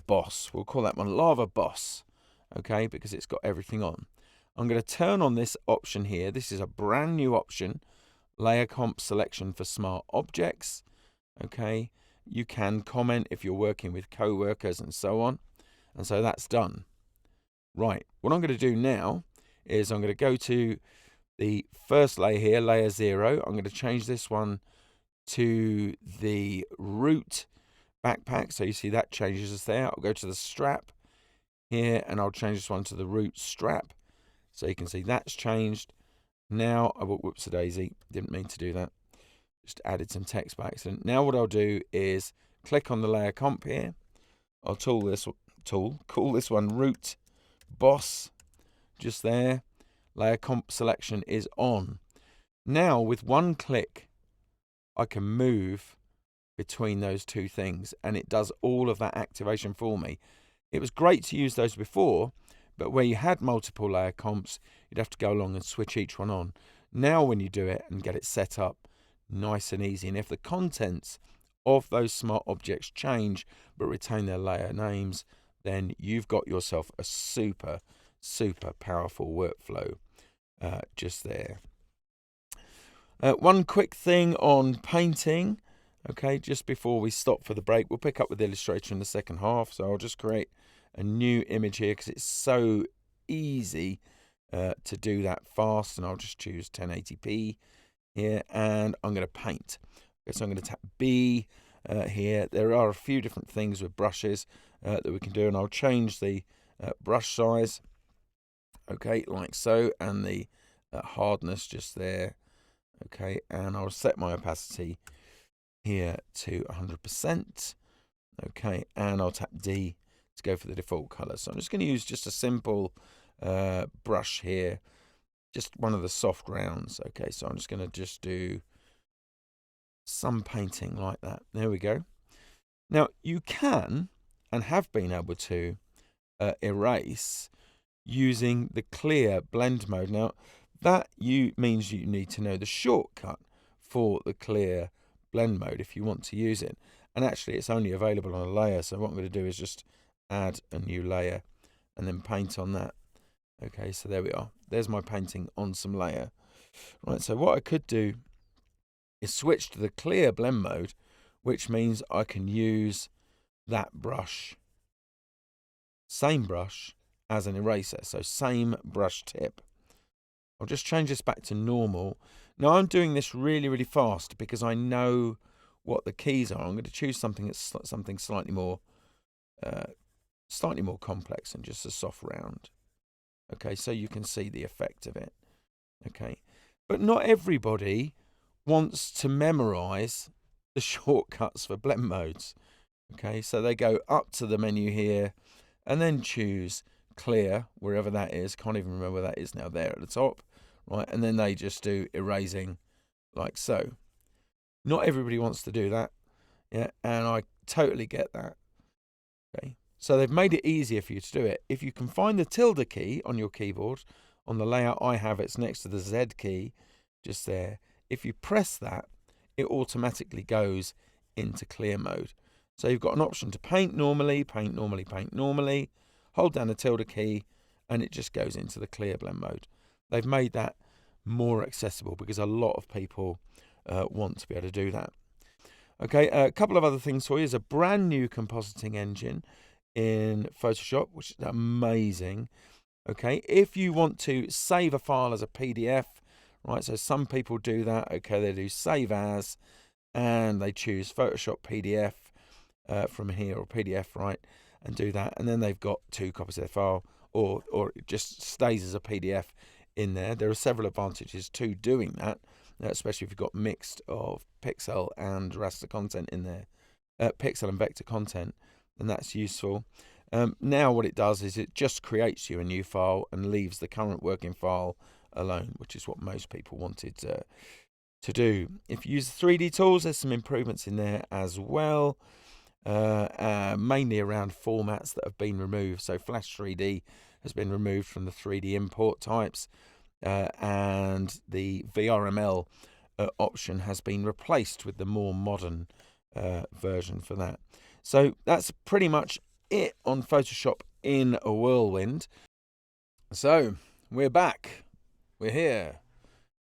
boss. We'll call that one lava boss. Okay, because it's got everything on. I'm going to turn on this option here. This is a brand new option, layer comp selection for smart objects. Okay, you can comment if you're working with co-workers and so on. And so that's done. Right, what I'm going to do now is I'm going to go to the first layer here, layer 0. I'm going to change this one to the root backpack. So you see that changes us there. I'll go to the strap here and I'll change this one to the root strap. So you can see that's changed. Now, whoops a daisy, didn't mean to do that. Just added some text by accident. Now what I'll do is click on the layer comp here. I'll call this one root boss, just there. Layer comp selection is on. Now with one click, I can move between those 2 things, and it does all of that activation for me. It was great to use those before, But where you had multiple layer comps, you'd have to go along and switch each one on. Now when you do it and get it set up, nice and easy. And if the contents of those smart objects change but retain their layer names, then you've got yourself a super powerful workflow just there. One quick thing on painting, okay, just before we stop for the break. We'll pick up with Illustrator in the second half, so I'll just create a new image here because it's so easy to do that fast, and I'll just choose 1080p here, and I'm going to paint. Okay, so I'm going to tap B here. There are a few different things with brushes that we can do, and I'll change the brush size, okay, like so, and the hardness just there. Okay, and I'll set my opacity here to 100%. Okay, and I'll tap D to go for the default color. So I'm just going to use just a simple brush here, just one of the soft rounds. Okay, so I'm just going to just do some painting like that. There we go. Now you can and have been able to erase using the clear blend mode. Now that means you need to know the shortcut for the clear blend mode if you want to use it. And actually it's only available on a layer, so what I'm going to do is just add a new layer and then paint on that. Okay, so there we are. There's my painting on some layer. Right, so what I could do is switch to the clear blend mode, which means I can use that brush, same brush as an eraser, so same brush tip. I'll just change this back to normal. Now I'm doing this really fast because I know what the keys are. I'm going to choose something that's something slightly more complex and just a soft round. Okay, so you can see the effect of it. Okay, but not everybody wants to memorize the shortcuts for blend modes. Okay, so they go up to the menu here and then choose clear, wherever that is. Can't even remember where that is now, there at the top, right? And then they just do erasing like so. Not everybody wants to do that, yeah, and I totally get that. Okay, so they've made it easier for you to do it. If you can find the tilde key on your keyboard, on the layout I have, it's next to the Z key, just there. If you press that, it automatically goes into clear mode. So you've got an option to paint normally, hold down the tilde key, and it just goes into the clear blend mode. They've made that more accessible because a lot of people want to be able to do that. Okay, a couple of other things for you. There's a brand new compositing engine in Photoshop, which is amazing. Okay, if you want to save a file as a PDF, right, so some people do that. Okay, they do save as, and they choose Photoshop PDF from here, or PDF, right, and do that, and then they've got 2 copies of their file, or it just stays as a PDF in there. There are several advantages to doing that, especially if you've got mixed of pixel and raster content in there, pixel and vector content, and that's useful. Now what it does is it just creates you a new file and leaves the current working file alone, which is what most people wanted to do. If you use the 3D tools, there's some improvements in there as well, mainly around formats that have been removed. So Flash 3D has been removed from the 3D import types, and the VRML option has been replaced with the more modern version for that. So that's pretty much it on Photoshop in a whirlwind. So we're back. We're here.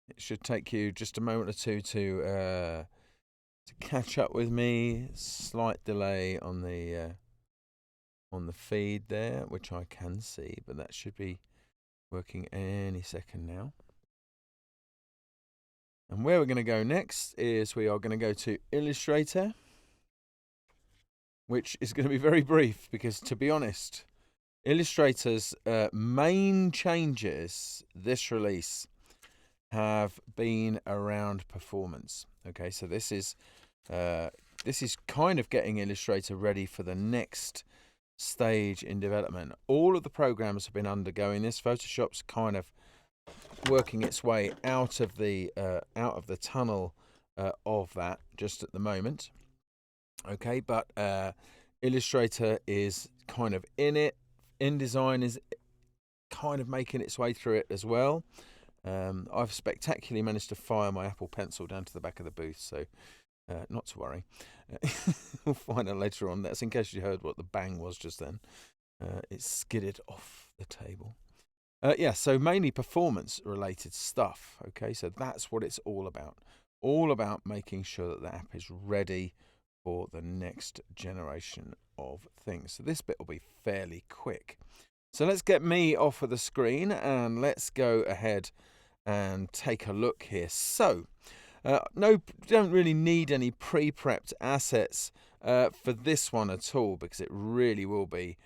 It should take you just a moment or two to catch up with me. Slight delay on the feed there, which I can see, but that should be working any second now. And where we're going to go next is we are going to go to Illustrator, which is going to be very brief because, to be honest, Illustrator's main changes this release have been around performance. Okay, so this is kind of getting Illustrator ready for the next stage in development. All of the programs have been undergoing this. Photoshop's kind of working its way out of the tunnel of that just at the moment. Okay, but Illustrator is kind of in it. InDesign is kind of making its way through it as well. I've spectacularly managed to fire my Apple Pencil down to the back of the booth, so not to worry. We'll find out later on. That's in case you heard what the bang was just then. It skidded off the table. Yeah, so mainly performance-related stuff. Okay, so that's what it's all about. All about making sure that the app is ready for the next generation of things. So this bit will be fairly quick. So let's get me off of the screen and let's go ahead and take a look here. So, no, don't really need any pre-prepped assets for this one at all, because it really will be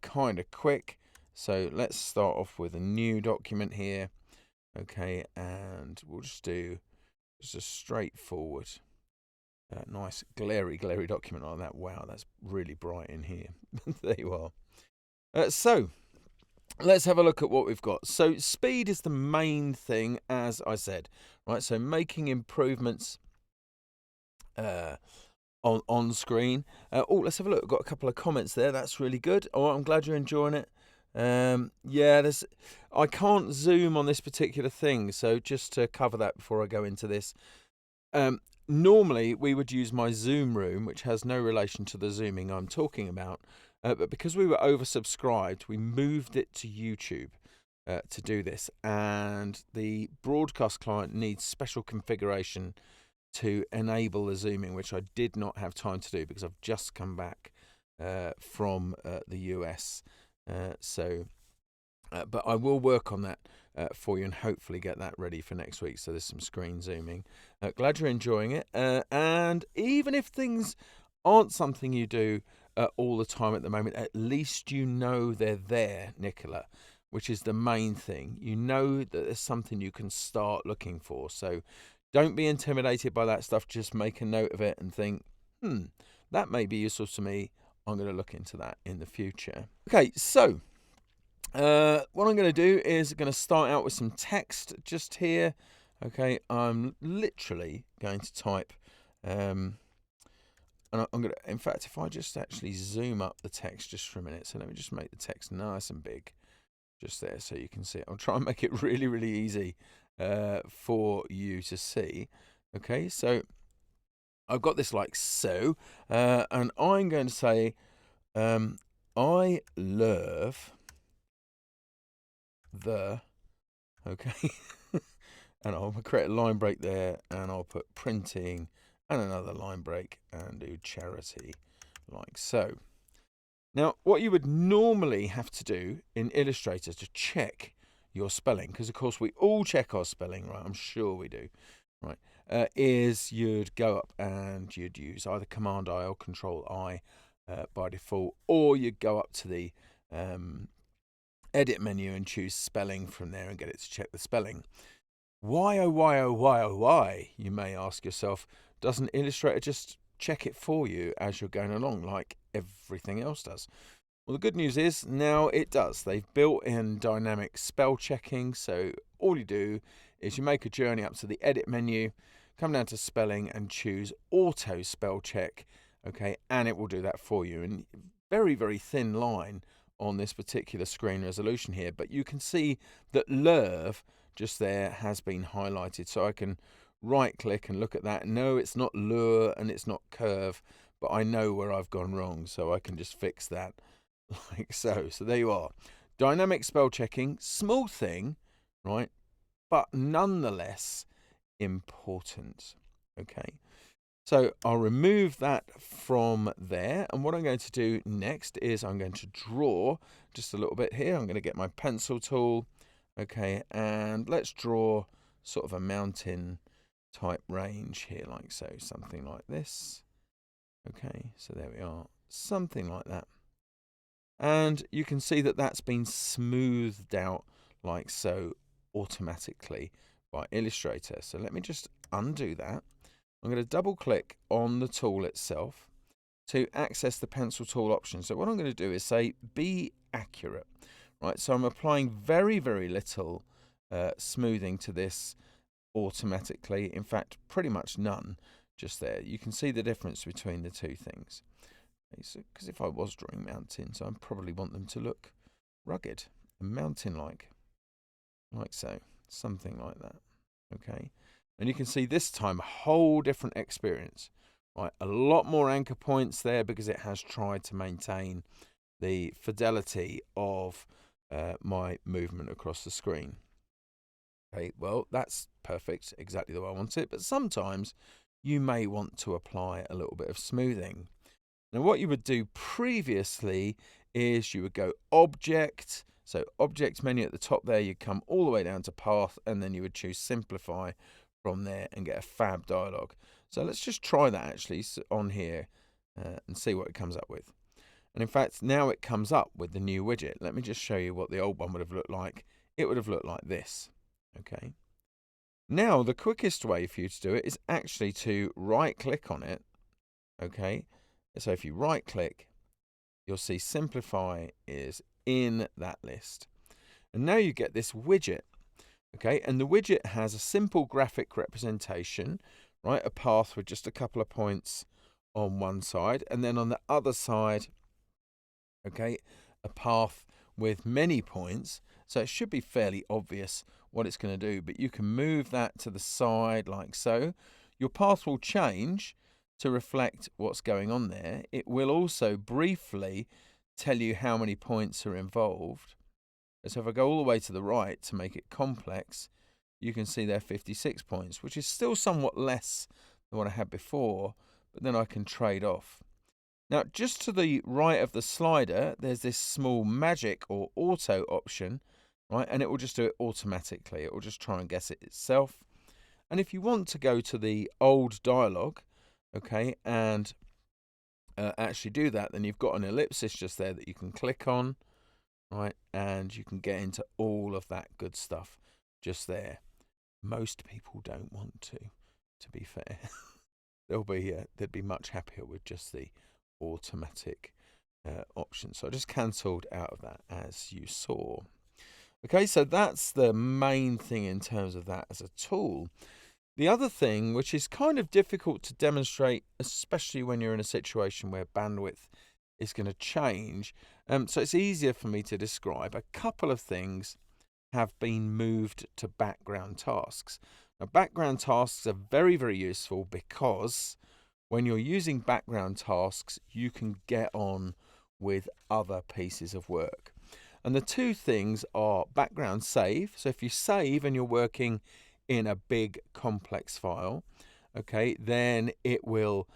kind of quick. So let's start off with a new document here. Okay, and we'll just do just a straightforward, nice glary document like that. Wow, that's really bright in here. There you are. So let's have a look at what we've got. So speed is the main thing, as I said, right? So making improvements on screen. Let's have a look. I've got a couple of comments there. That's really good. Oh, I'm glad you're enjoying it. Yeah, I can't zoom on this particular thing, so just to cover that before I go into this. Normally we would use my Zoom room, which has no relation to the zooming I'm talking about, but because we were oversubscribed, we moved it to YouTube to do this, and the broadcast client needs special configuration to enable the zooming, which I did not have time to do because I've just come back from the US. But I will work on that for you and hopefully get that ready for next week. So there's some screen zooming. Glad you're enjoying it. And even if things aren't something you do all the time at the moment, at least you know they're there, Nicola, which is the main thing. You know that there's something you can start looking for. So don't be intimidated by that stuff. Just make a note of it and think, that may be useful to me. I'm going to look into that in the future. Okay, so what I'm going to do is going to start out with some text just here. Okay, I'm literally going to type, and I'm going to, in fact, if I just actually zoom up the text just for a minute, so let me just make the text nice and big just there so you can see it. I'll try and make it really, really easy for you to see. Okay, so I've got this like so, and I'm going to say, I love the, okay, and I'll create a line break there, and I'll put printing and another line break and do charity like so. Now, what you would normally have to do in Illustrator to check your spelling, because of course we all check our spelling, right? I'm sure we do, right? Is you'd go up and you'd use either Command I or Control I by default, or you'd go up to the edit menu and choose spelling from there and get it to check the spelling. Why, oh, why, oh, why, oh, why, you may ask yourself, doesn't Illustrator just check it for you as you're going along like everything else does? Well, the good news is now it does. They've built in dynamic spell checking, so all you do is you make a journey up to the edit menu, come down to spelling and choose auto spell check, okay, and it will do that for you. And very, very thin line on this particular screen resolution here, but you can see that LERV just there has been highlighted, so I can right click and look at that. No, it's not lure and it's not curve, but I know where I've gone wrong, so I can just fix that like so. So there you are. Dynamic spell checking, small thing, right, but nonetheless important. Okay, so I'll remove that from there, and what I'm going to do next is I'm going to draw just a little bit here. I'm going to get my pencil tool, okay, and let's draw sort of a mountain type range here like so, something like this. Okay, so there we are, something like that. And you can see that that's been smoothed out like so automatically by Illustrator. So let me just undo that. I'm going to double click on the tool itself to access the pencil tool option. So what I'm going to do is say be accurate, right? So I'm applying very, very little smoothing to this automatically. In fact, pretty much none just there. You can see the difference between the two things. Because if I was drawing mountains, I probably want them to look rugged. and mountain like so, something like that. Okay, and you can see this time a whole different experience, right? A lot more anchor points there because it has tried to maintain the fidelity of my movement across the screen. Okay, well, that's perfect, exactly the way I want it, but sometimes you may want to apply a little bit of smoothing. Now, what you would do previously is you would go Object, so Object menu at the top there, you'd come all the way down to Path, and then you would choose Simplify from there and get a fab dialog. So let's just try that actually on here and see what it comes up with. And in fact, now it comes up with the new widget. Let me just show you what the old one would have looked like. It would have looked like this. Okay. Now, the quickest way for you to do it is actually to right-click on it. Okay. So if you right-click, you'll see Simplify is in that list. And now you get this widget. Okay. And the widget has a simple graphic representation, right? A path with just a couple of points on one side. And then on the other side, okay, a path with many points. So it should be fairly obvious what it's going to do, but you can move that to the side like so. Your path will change to reflect what's going on there. It will also briefly tell you how many points are involved. So if I go all the way to the right to make it complex, you can see there are 56 points, which is still somewhat less than what I had before, but then I can trade off. Now, just to the right of the slider, there's this small magic or auto option, right? And it will just do it automatically. It will just try and guess it itself. And if you want to go to the old dialog, okay, and actually do that, then you've got an ellipsis just there that you can click on, right? And you can get into all of that good stuff just there. Most people don't want to be fair. They'd be much happier with just the automatic option. So I just cancelled out of that, as you saw. Okay, so that's the main thing in terms of that as a tool. The other thing, which is kind of difficult to demonstrate, especially when you're in a situation where bandwidth is going to change, so it's easier for me to describe. A couple of things have been moved to background tasks. Now, background tasks are very, very useful because when you're using background tasks, you can get on with other pieces of work. And the two things are background save. So if you save and you're working in a big complex file, okay, then it will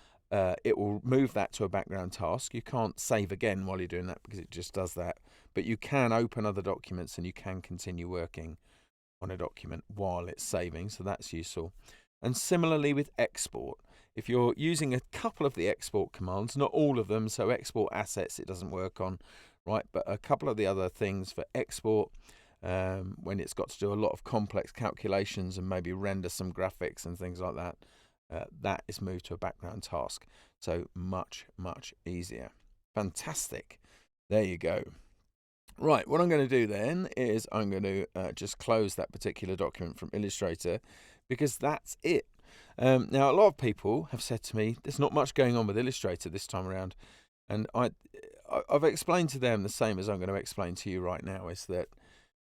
move that to a background task. You can't save again while you're doing that because it just does that. But you can open other documents and you can continue working on a document while it's saving. So that's useful. And similarly with export. If you're using a couple of the export commands, not all of them, so export assets it doesn't work on, right? But a couple of the other things for export, when it's got to do a lot of complex calculations and maybe render some graphics and things like that, that is moved to a background task. So much, much easier. Fantastic. There you go. Right, what I'm going to do then is I'm going to just close that particular document from Illustrator because that's it. Now, a lot of people have said to me, there's not much going on with Illustrator this time around. And I've explained to them the same as I'm going to explain to you right now, is that,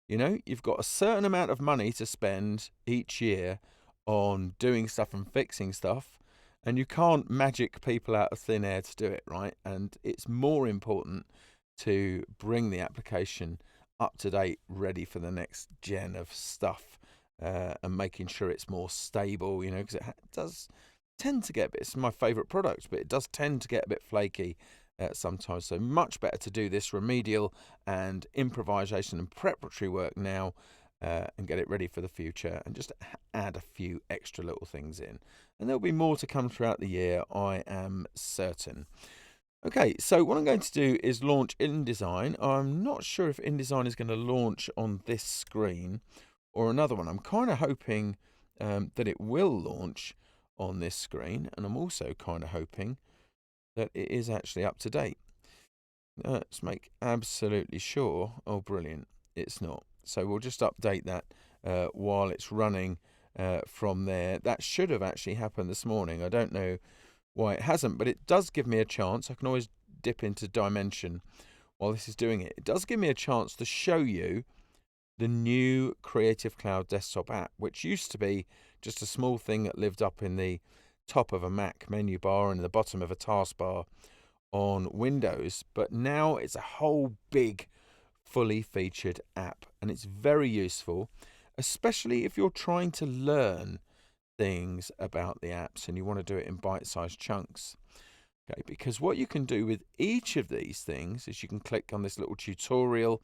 you know, you've got a certain amount of money to spend each year on doing stuff and fixing stuff, and you can't magic people out of thin air to do it, right? And it's more important to bring the application up to date, ready for the next gen of stuff, and making sure it's more stable, you know, because it does tend to get a bit, it's my favorite product, but it does tend to get a bit flaky sometimes. So much better to do this remedial and improvisation and preparatory work now and get it ready for the future and just add a few extra little things in. And there'll be more to come throughout the year, I am certain. Okay, so what I'm going to do is launch InDesign. I'm not sure if InDesign is going to launch on this screen or another one. I'm kind of hoping that it will launch on this screen, and I'm also kind of hoping that it is actually up to date. Let's make absolutely sure. Oh, brilliant. It's not. So we'll just update that while it's running from there. That should have actually happened this morning. I don't know why it hasn't, but it does give me a chance. I can always dip into Dimension while this is doing it, it does give me a chance to show you the new Creative Cloud desktop app, which used to be just a small thing that lived up in the top of a Mac menu bar and the bottom of a taskbar on Windows, but now it's a whole big fully featured app, and it's very useful, especially if you're trying to learn things about the apps and you want to do it in bite-sized chunks. Okay, because what you can do with each of these things is you can click on this little tutorial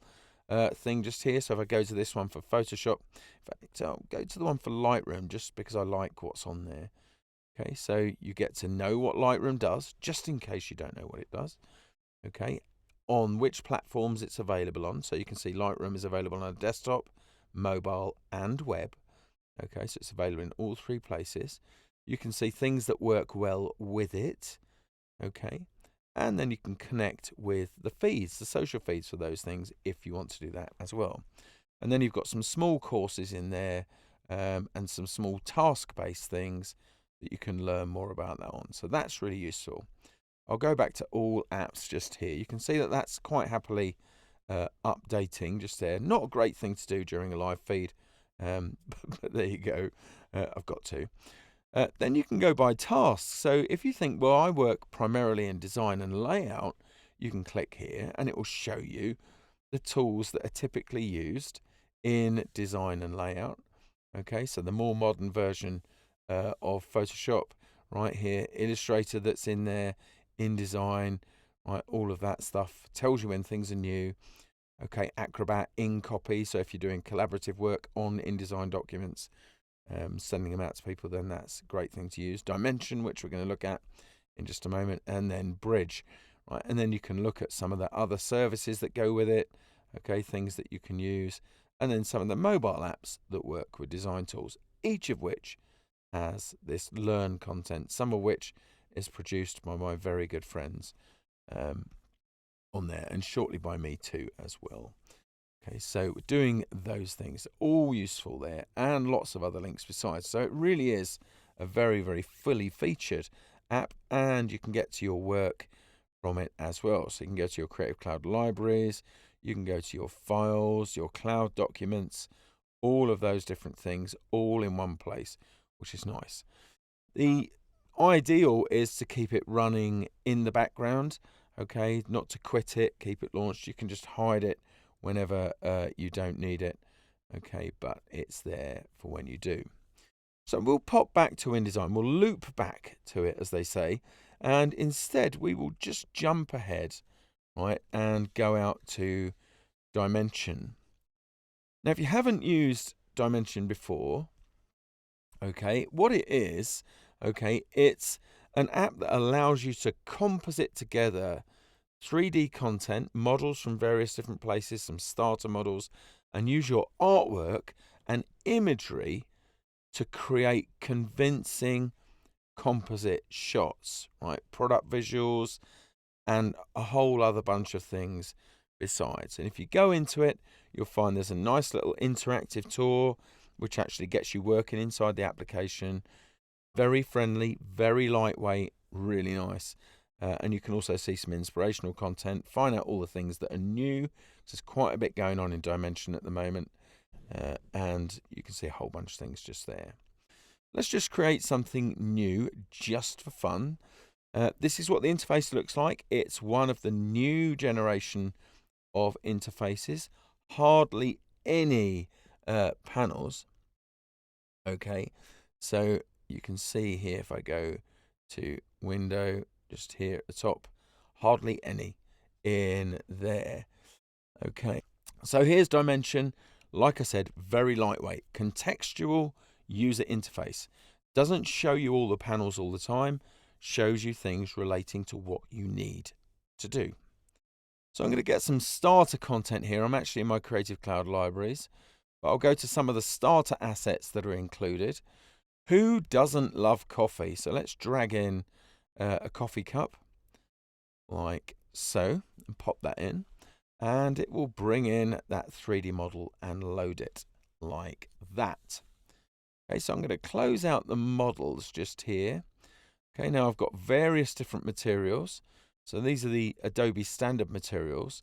thing just here. So if I go to this one for Photoshop, in fact, I'll go to the one for Lightroom just because I like what's on there. Okay, so you get to know what Lightroom does, just in case you don't know what it does. Okay, on which platforms it's available on. So you can see Lightroom is available on a desktop, mobile, and web. Okay, so it's available in all three places. You can see things that work well with it. Okay, and then you can connect with the feeds, the social feeds for those things, if you want to do that as well. And then you've got some small courses in there and some small task-based things that you can learn more about that on. So that's really useful. I'll go back to all apps just here. You can see that that's quite happily updating just there. Not a great thing to do during a live feed, but there you go. I've got to. Then you can go by tasks. So if you think, well, I work primarily in design and layout, you can click here and it will show you the tools that are typically used in design and layout. Okay, so the more modern version of Photoshop right here, Illustrator that's in there, InDesign, right, all of that stuff tells you when things are new. Okay, Acrobat, InCopy, so if you're doing collaborative work on InDesign documents, sending them out to people, then that's a great thing to use. Dimension, which we're going to look at in just a moment, and then Bridge, right? And then you can look at some of the other services that go with it, okay, things that you can use, and then some of the mobile apps that work with design tools, each of which has this learn content, some of which is produced by my very good friends on there, and shortly by me too as well. Okay, so we're doing those things, all useful there, and lots of other links besides. So it really is a very, very fully featured app, and you can get to your work from it as well. So you can go to your Creative Cloud libraries, you can go to your files, your cloud documents, all of those different things, all in one place, which is nice. The ideal is to keep it running in the background, okay, not to quit it, keep it launched. You can just hide it whenever you don't need it, okay, but it's there for when you do. So we'll pop back to InDesign, we'll loop back to it, as they say, and instead we will just jump ahead, right, and go out to Dimension. Now, if you haven't used Dimension before, okay, what it is, okay, it's an app that allows you to composite together 3D content, models from various different places, some starter models, and use your artwork and imagery to create convincing composite shots, right? Product visuals and a whole other bunch of things besides. And if you go into it, you'll find there's a nice little interactive tour which actually gets you working inside the application. Very friendly, very lightweight, really nice. And you can also see some inspirational content, find out all the things that are new. So there's quite a bit going on in Dimension at the moment. And you can see a whole bunch of things just there. Let's just create something new just for fun. This is what the interface looks like. It's one of the new generation of interfaces. Hardly any panels. Okay, so you can see here if I go to Window, just here at the top, hardly any in there. Okay, so here's Dimension. Like I said, very lightweight, contextual user interface. Doesn't show you all the panels all the time, shows you things relating to what you need to do. So I'm going to get some starter content here. I'm actually in my Creative Cloud libraries, but I'll go to some of the starter assets that are included. Who doesn't love coffee? So let's drag in a coffee cup like so and pop that in, and it will bring in that 3D model and load it like that. Okay, so I'm going to close out the models just here. Okay, now I've got various different materials. So these are the Adobe standard materials.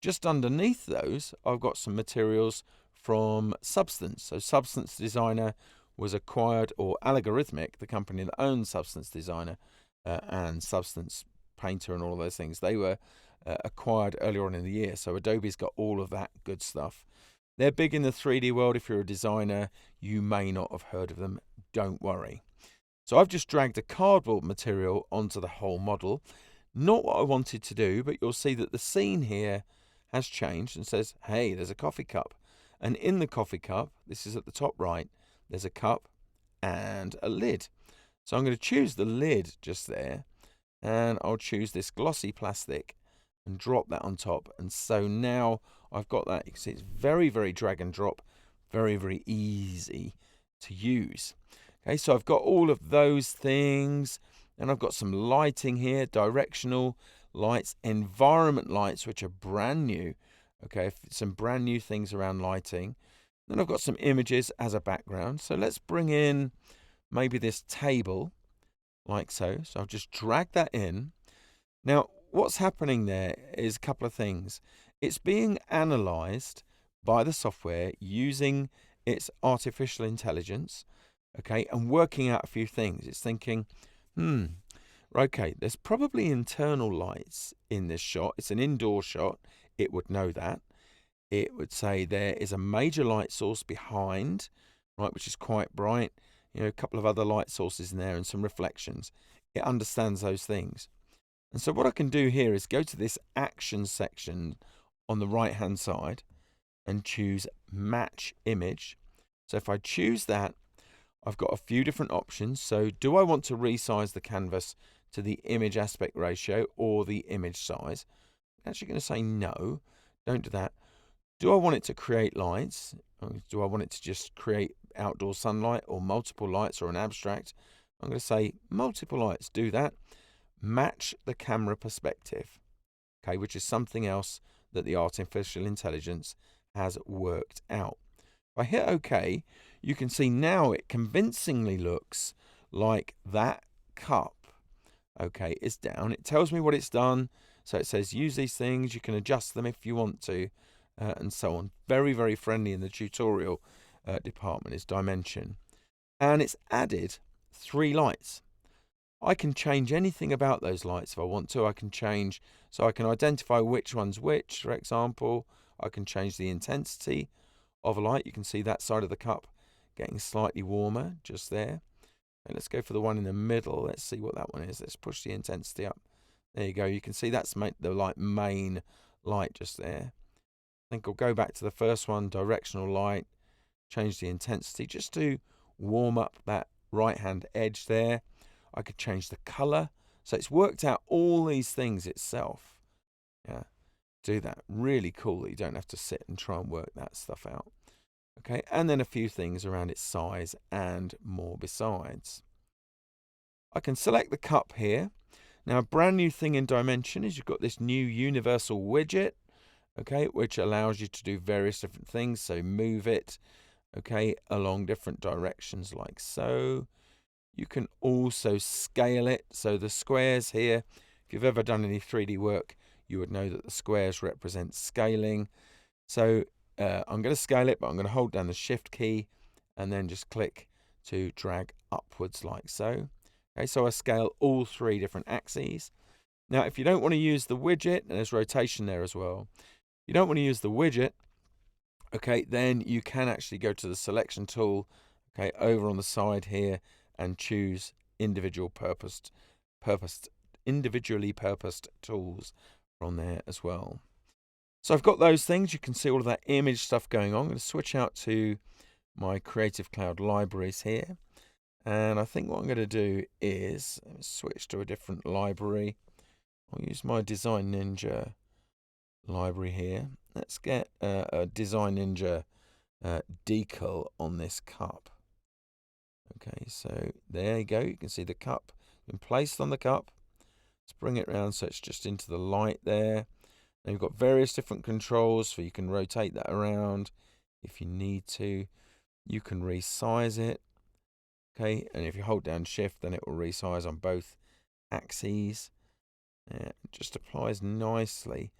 Just underneath those, I've got some materials from Substance. So Substance Designer was acquired, or Algorithmic, the company that owns Substance Designer and Substance Painter and all of those things, they were acquired earlier on in the year. So Adobe's got all of that good stuff. They're big in the 3D world. If you're a designer, you may not have heard of them. Don't worry. So I've just dragged a cardboard material onto the whole model. Not what I wanted to do, but you'll see that the scene here has changed and says, hey, there's a coffee cup. And in the coffee cup, this is at the top right, there's a cup and a lid. So I'm going to choose the lid just there, and I'll choose this glossy plastic and drop that on top. And so now I've got that. You can see it's very, very drag and drop, very, very easy to use. Okay, so I've got all of those things, and I've got some lighting here, directional lights, environment lights, which are brand new. Okay, some brand new things around lighting. Then I've got some images as a background. So let's bring in maybe this table like so. So I've just dragged that in. Now, what's happening there is a couple of things. It's being analyzed by the software using its artificial intelligence, okay, and working out a few things. It's thinking, okay, there's probably internal lights in this shot. It's an indoor shot. It would know that. It would say there is a major light source behind, right, which is quite bright. You know, a couple of other light sources in there and some reflections. It understands those things. And so what I can do here is go to this action section on the right hand side and choose match image. So if I choose that, I've got a few different options. So do I want to resize the canvas to the image aspect ratio or the image size? I'm actually going to say no, don't do that. Do I want it to create lights? Or do I want it to just create outdoor sunlight or multiple lights or an abstract? I'm going to say multiple lights, do that. Match the camera perspective, okay, which is something else that the artificial intelligence has worked out. If I hit OK, you can see now it convincingly looks like that cup, okay, is down. It tells me what it's done. So it says use these things. You can adjust them if you want to, and so on. Very, very friendly in the tutorial department is Dimension. And it's added 3 lights. I can change anything about those lights if I want to. I can change, so I can identify which one's which, for example. I can change the intensity of a light. You can see that side of the cup getting slightly warmer just there. And let's go for the one in the middle. Let's see what that one is. Let's push the intensity up. There you go. You can see that's the main light just there. I think I'll go back to the first one, directional light, change the intensity just to warm up that right-hand edge there. I could change the color. So it's worked out all these things itself. Yeah, do that. Really cool that you don't have to sit and try and work that stuff out. Okay, and then a few things around its size and more besides. I can select the cup here. Now, a brand new thing in Dimension is you've got this new universal widget, okay, which allows you to do various different things. So move it, okay, along different directions like so. You can also scale it. So the squares here, if you've ever done any 3D work, you would know that the squares represent scaling. So I'm going to scale it, but I'm going to hold down the Shift key and then just click to drag upwards like so. Okay, so I scale all 3 different axes. Now, if you don't want to use the widget, and there's rotation there as well, if you don't want to use the widget, okay, then you can actually go to the selection tool, okay, over on the side here, and choose individually purposed tools from there as well. So I've got those things. You can see all of that image stuff going on. I'm going to switch out to my Creative Cloud libraries here. And I think what I'm going to do is switch to a different library. I'll use my Design Ninja library here. Let's get a Design Ninja decal on this cup. Okay, so there you go. You can see the cup been placed on the cup. Let's bring it around so it's just into the light there. And you've got various different controls, so you can rotate that around if you need to. You can resize it. Okay, and if you hold down Shift, then it will resize on both axes. It just applies nicely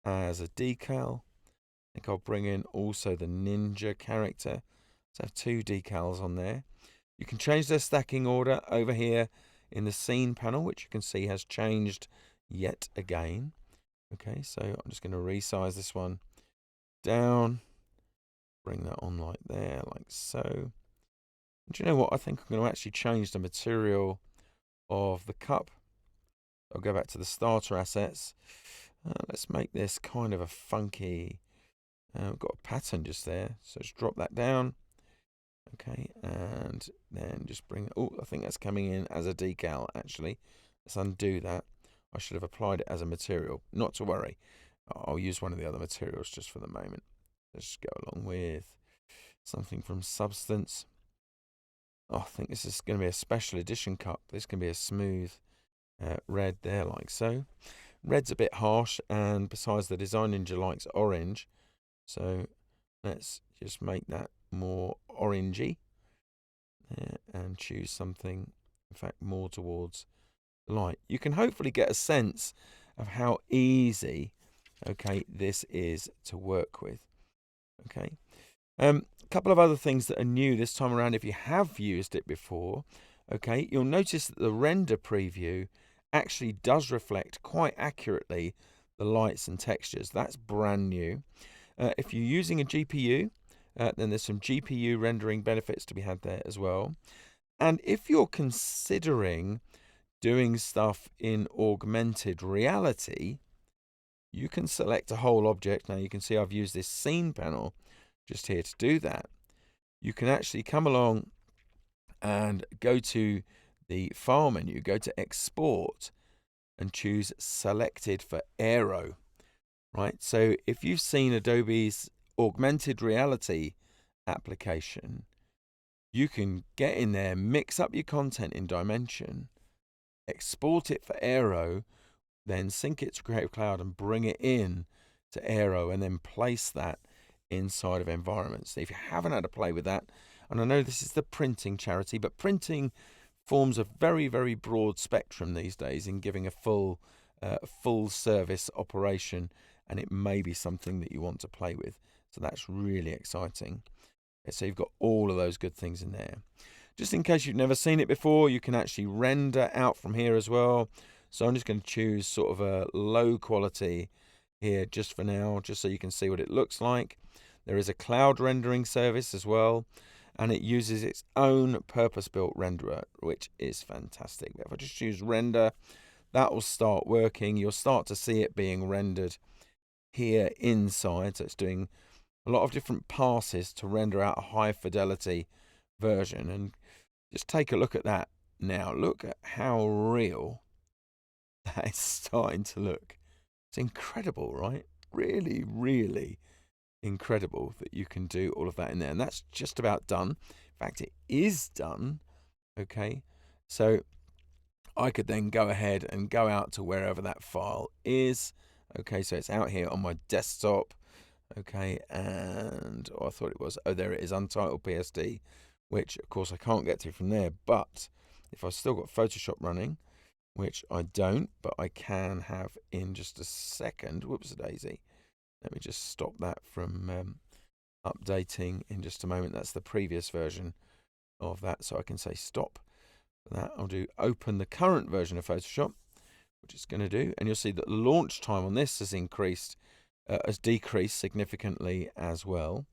as a decal. I think I'll bring in also the ninja character. So I have 2 decals on there. You can change their stacking order over here in the scene panel, which you can see has changed yet again. Okay, so I'm just going to resize this one down, bring that on like there, like so. And do you know what? I think I'm going to actually change the material of the cup. I'll go back to the starter assets. Let's make this kind of a funky, we've got a pattern just there, so just drop that down. Okay, and then just bring, oh, I think that's coming in as a decal actually. Let's undo that. I should have applied it as a material. Not to worry, I'll use one of the other materials just for the moment. Let's go along with something from Substance. Oh, I think this is going to be a special edition cup. This can be a smooth red there, like so. Red's a bit harsh, and besides, the Design Ninja likes orange, so let's just make that more orangey and choose something, in fact, more towards light. You can hopefully get a sense of how easy, okay, this is to work with. Okay, a couple of other things that are new this time around. If you have used it before, okay, you'll notice that the render preview actually does reflect quite accurately the lights and textures. That's brand new. If you're using a GPU, then there's some GPU rendering benefits to be had there as well. And if you're considering doing stuff in augmented reality, you can select a whole object. Now you can see I've used this scene panel just here to do that. You can actually come along and go to the file menu, go to export and choose selected for aero. Right, so if you've seen Adobe's augmented reality application, you can get in there, mix up your content in Dimension, export it for Aero, then sync it to Creative Cloud and bring it in to Aero, and then place that inside of environments. So if you haven't had to play with that, and I know this is the printing charity, but printing forms a very, very broad spectrum these days in giving a full service operation, and it may be something that you want to play with. So that's really exciting. So you've got all of those good things in there. Just in case you've never seen it before, you can actually render out from here as well. So I'm just going to choose sort of a low quality here just for now, just so you can see what it looks like. There is a cloud rendering service as well, and it uses its own purpose-built renderer, which is fantastic. If I just choose render, that will start working. You'll start to see it being rendered here inside. So it's doing a lot of different passes to render out a high fidelity version. And just take a look at that now. Look at how real that is starting to look. It's incredible, right? Really, really incredible that you can do all of that in there. And that's just about done. In fact, it is done. Okay, so I could then go ahead and go out to wherever that file is. Okay, so it's out here on my desktop. Okay, and I thought it was, oh, there it is, untitled PSD, which of course I can't get to from there. But if I've still got Photoshop running, which I don't, but I can have in just a second. Whoops a daisy. Let me just stop that from updating in just a moment. That's the previous version of that, so I can say stop. For that, I'll do open the current version of Photoshop, which it's going to do, and you'll see that the launch time on this has decreased significantly as well.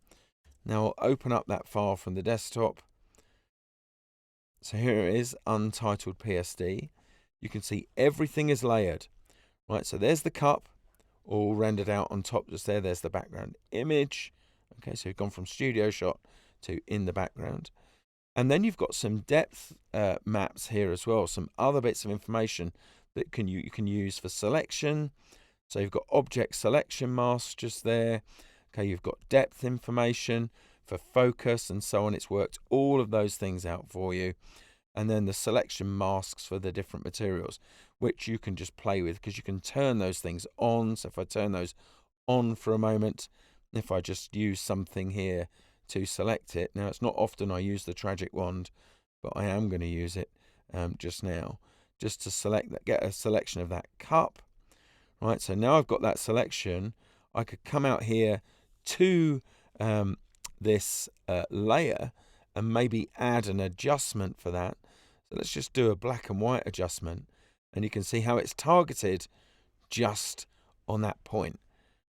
Now I'll open up that file from the desktop. So here it is, untitled PSD. You can see everything is layered, right? So there's the cup, all rendered out on top just there. There's the background image. Okay, so you've gone from studio shot to in the background. And then you've got some depth maps here as well, some other bits of information that you can use for selection. So you've got object selection masks just there. Okay, you've got depth information for focus and so on. It's worked all of those things out for you. And then the selection masks for the different materials, which you can just play with because you can turn those things on. So if I turn those on for a moment, if I just use something here to select it. Now, it's not often I use the tragic wand, but I am going to use it just now, just to select that, get a selection of that cup. right? So now I've got that selection. I could come out here to this layer and maybe add an adjustment for that. So let's just do a black and white adjustment, and you can see how it's targeted just on that point,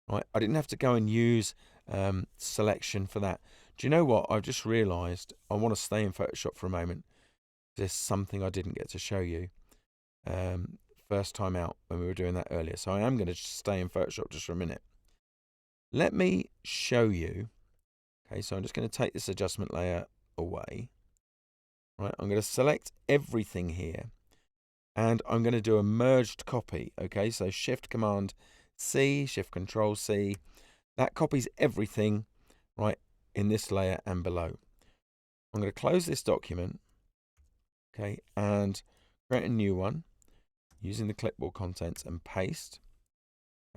right? I didn't have to go and use selection for that. Do you know what? I've just realized I want to stay in Photoshop for a moment. There's something I didn't get to show you first time out when we were doing that earlier. So I am going to stay in Photoshop just for a minute. Let me show you. Okay, so I'm just going to take this adjustment layer away. Right, I'm going to select everything here, and I'm going to do a merged copy. Okay, so Shift Command C, Shift Control C. That copies everything right in this layer and below. I'm going to close this document. Okay, and create a new one using the clipboard contents and paste.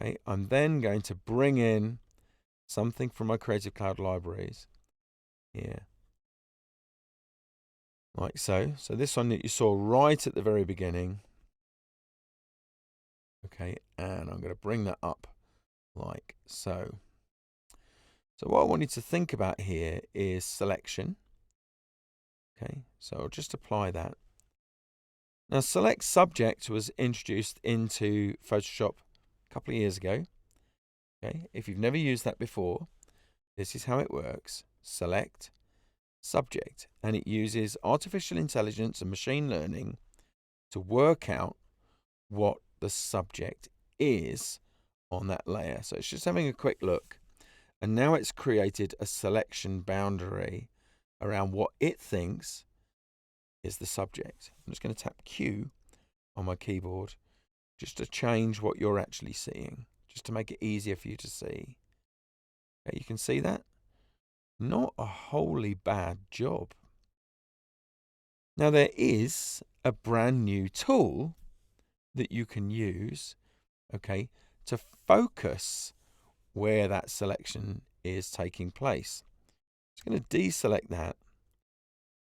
Okay, I'm then going to bring in something from my Creative Cloud libraries here. Like so. So this one that you saw right at the very beginning. Okay, and I'm going to bring that up like so. So what I want you to think about here is selection. Okay, so I'll just apply that. Now select subject was introduced into Photoshop a couple of years ago. Okay, if you've never used that before, this is how it works. Select subject, and it uses artificial intelligence and machine learning to work out what the subject is on that layer. So it's just having a quick look, and now it's created a selection boundary around what it thinks is the subject. I'm just going to tap Q on my keyboard just to change what you're actually seeing, just to make it easier for you to see. Okay, you can see that? Not a wholly bad job. Now there is a brand new tool that you can use, okay, to focus where that selection is taking place. I'm going to deselect that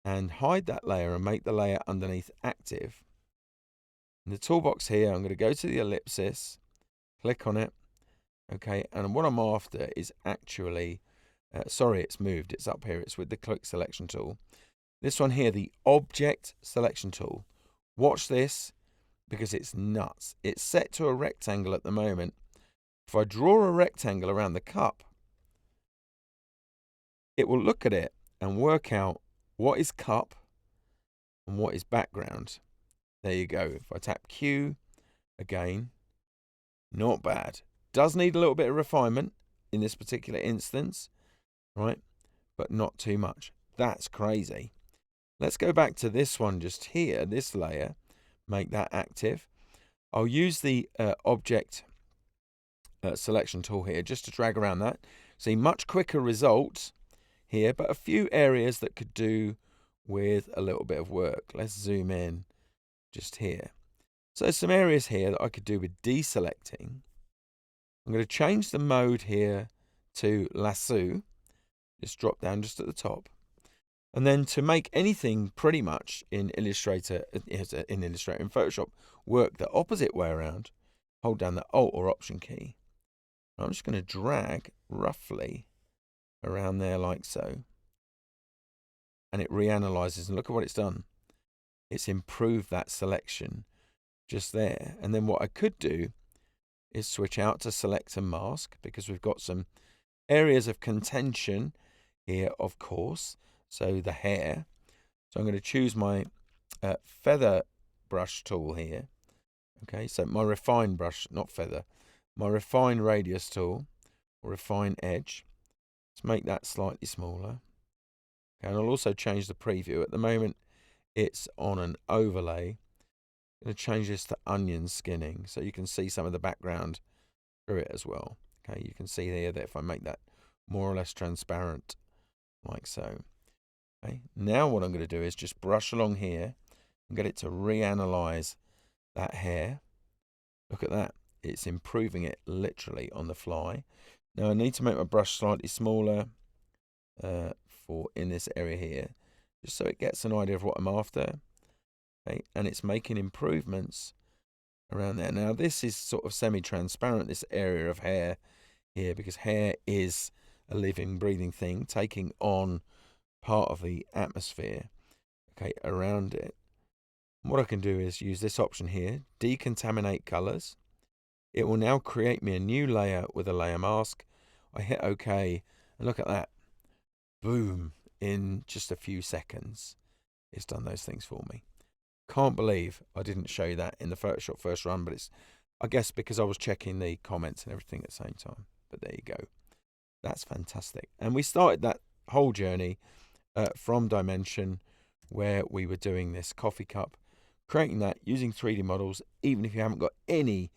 and hide that layer and make the layer underneath active. In the toolbox here, I'm going to go to the ellipsis, click on it, okay, and what I'm after is actually, sorry, it's moved, it's up here, it's with the quick selection tool. This one here, the object selection tool. Watch this, because it's nuts. It's set to a rectangle at the moment. If I draw a rectangle around the cup, it will look at it and work out what is cup and what is background. There you go. If I tap Q again, not bad. Does need a little bit of refinement in this particular instance, right? But not too much. That's crazy. Let's go back to this one just here, this layer, make that active. I'll use the object selection tool here just to drag around that. See, much quicker results here, but a few areas that could do with a little bit of work. Let's zoom in just here. So some areas here that I could do with deselecting. I'm going to change the mode here to lasso. Just drop down just at the top. And then to make anything pretty much in Illustrator, in Photoshop, work the opposite way around, hold down the Alt or Option key. I'm just going to drag roughly around there like so. And it reanalyzes, and look at what it's done. It's improved that selection just there. And then what I could do is switch out to select and mask, because we've got some areas of contention here, of course. So the hair. So I'm going to choose my feather brush tool here. Okay, so my refine brush, not feather, my refine radius tool, or refine edge. Let's make that slightly smaller. Okay, and I'll also change the preview. At the moment, it's on an overlay. I'm going to change this to onion skinning, so you can see some of the background through it as well. Okay, you can see here that if I make that more or less transparent, like so. Okay, now what I'm going to do is just brush along here and get it to reanalyze that hair. Look at that. It's improving it literally on the fly. Now I need to make my brush slightly smaller for in this area here, just so it gets an idea of what I'm after. Okay, and it's making improvements around there. Now this is sort of semi-transparent, this area of hair here, because hair is a living, breathing thing taking on part of the atmosphere, okay, around it. And what I can do is use this option here, decontaminate colors. It will now create me a new layer with a layer mask. I hit OK, and look at that. Boom, in just a few seconds, it's done those things for me. Can't believe I didn't show you that in the Photoshop first run, but it's, I guess, because I was checking the comments and everything at the same time. But there you go. That's fantastic. And we started that whole journey from Dimension, where we were doing this coffee cup, creating that using 3D models. Even if you haven't got any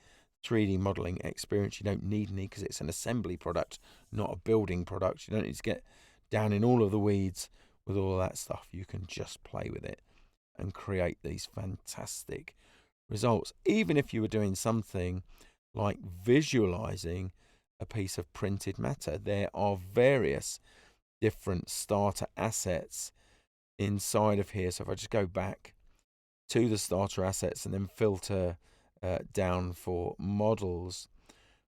3D modeling experience, you don't need any, because it's an assembly product, not a building product. You don't need to get down in all of the weeds with all of that stuff. You can just play with it and create these fantastic results. Even if you were doing something like visualizing a piece of printed matter, there are various different starter assets inside of here. So if I just go back to the starter assets and then filter down for models,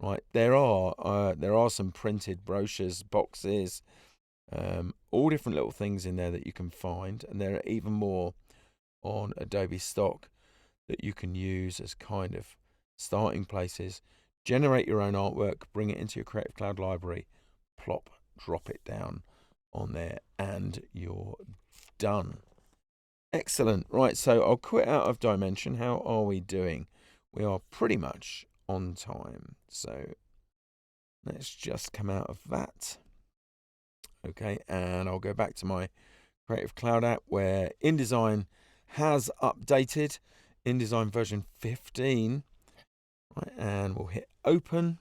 right, there are some printed brochures, boxes, all different little things in there that you can find, and there are even more on Adobe Stock that you can use as kind of starting places. Generate your own artwork, bring it into your Creative Cloud library, plop, drop it down on there, and you're done. Excellent. Right, so I'll quit out of Dimension. How are we doing? We are pretty much on time. So let's just come out of that. Okay, and I'll go back to my Creative Cloud app, where InDesign has updated, InDesign version 15. Right, and we'll hit open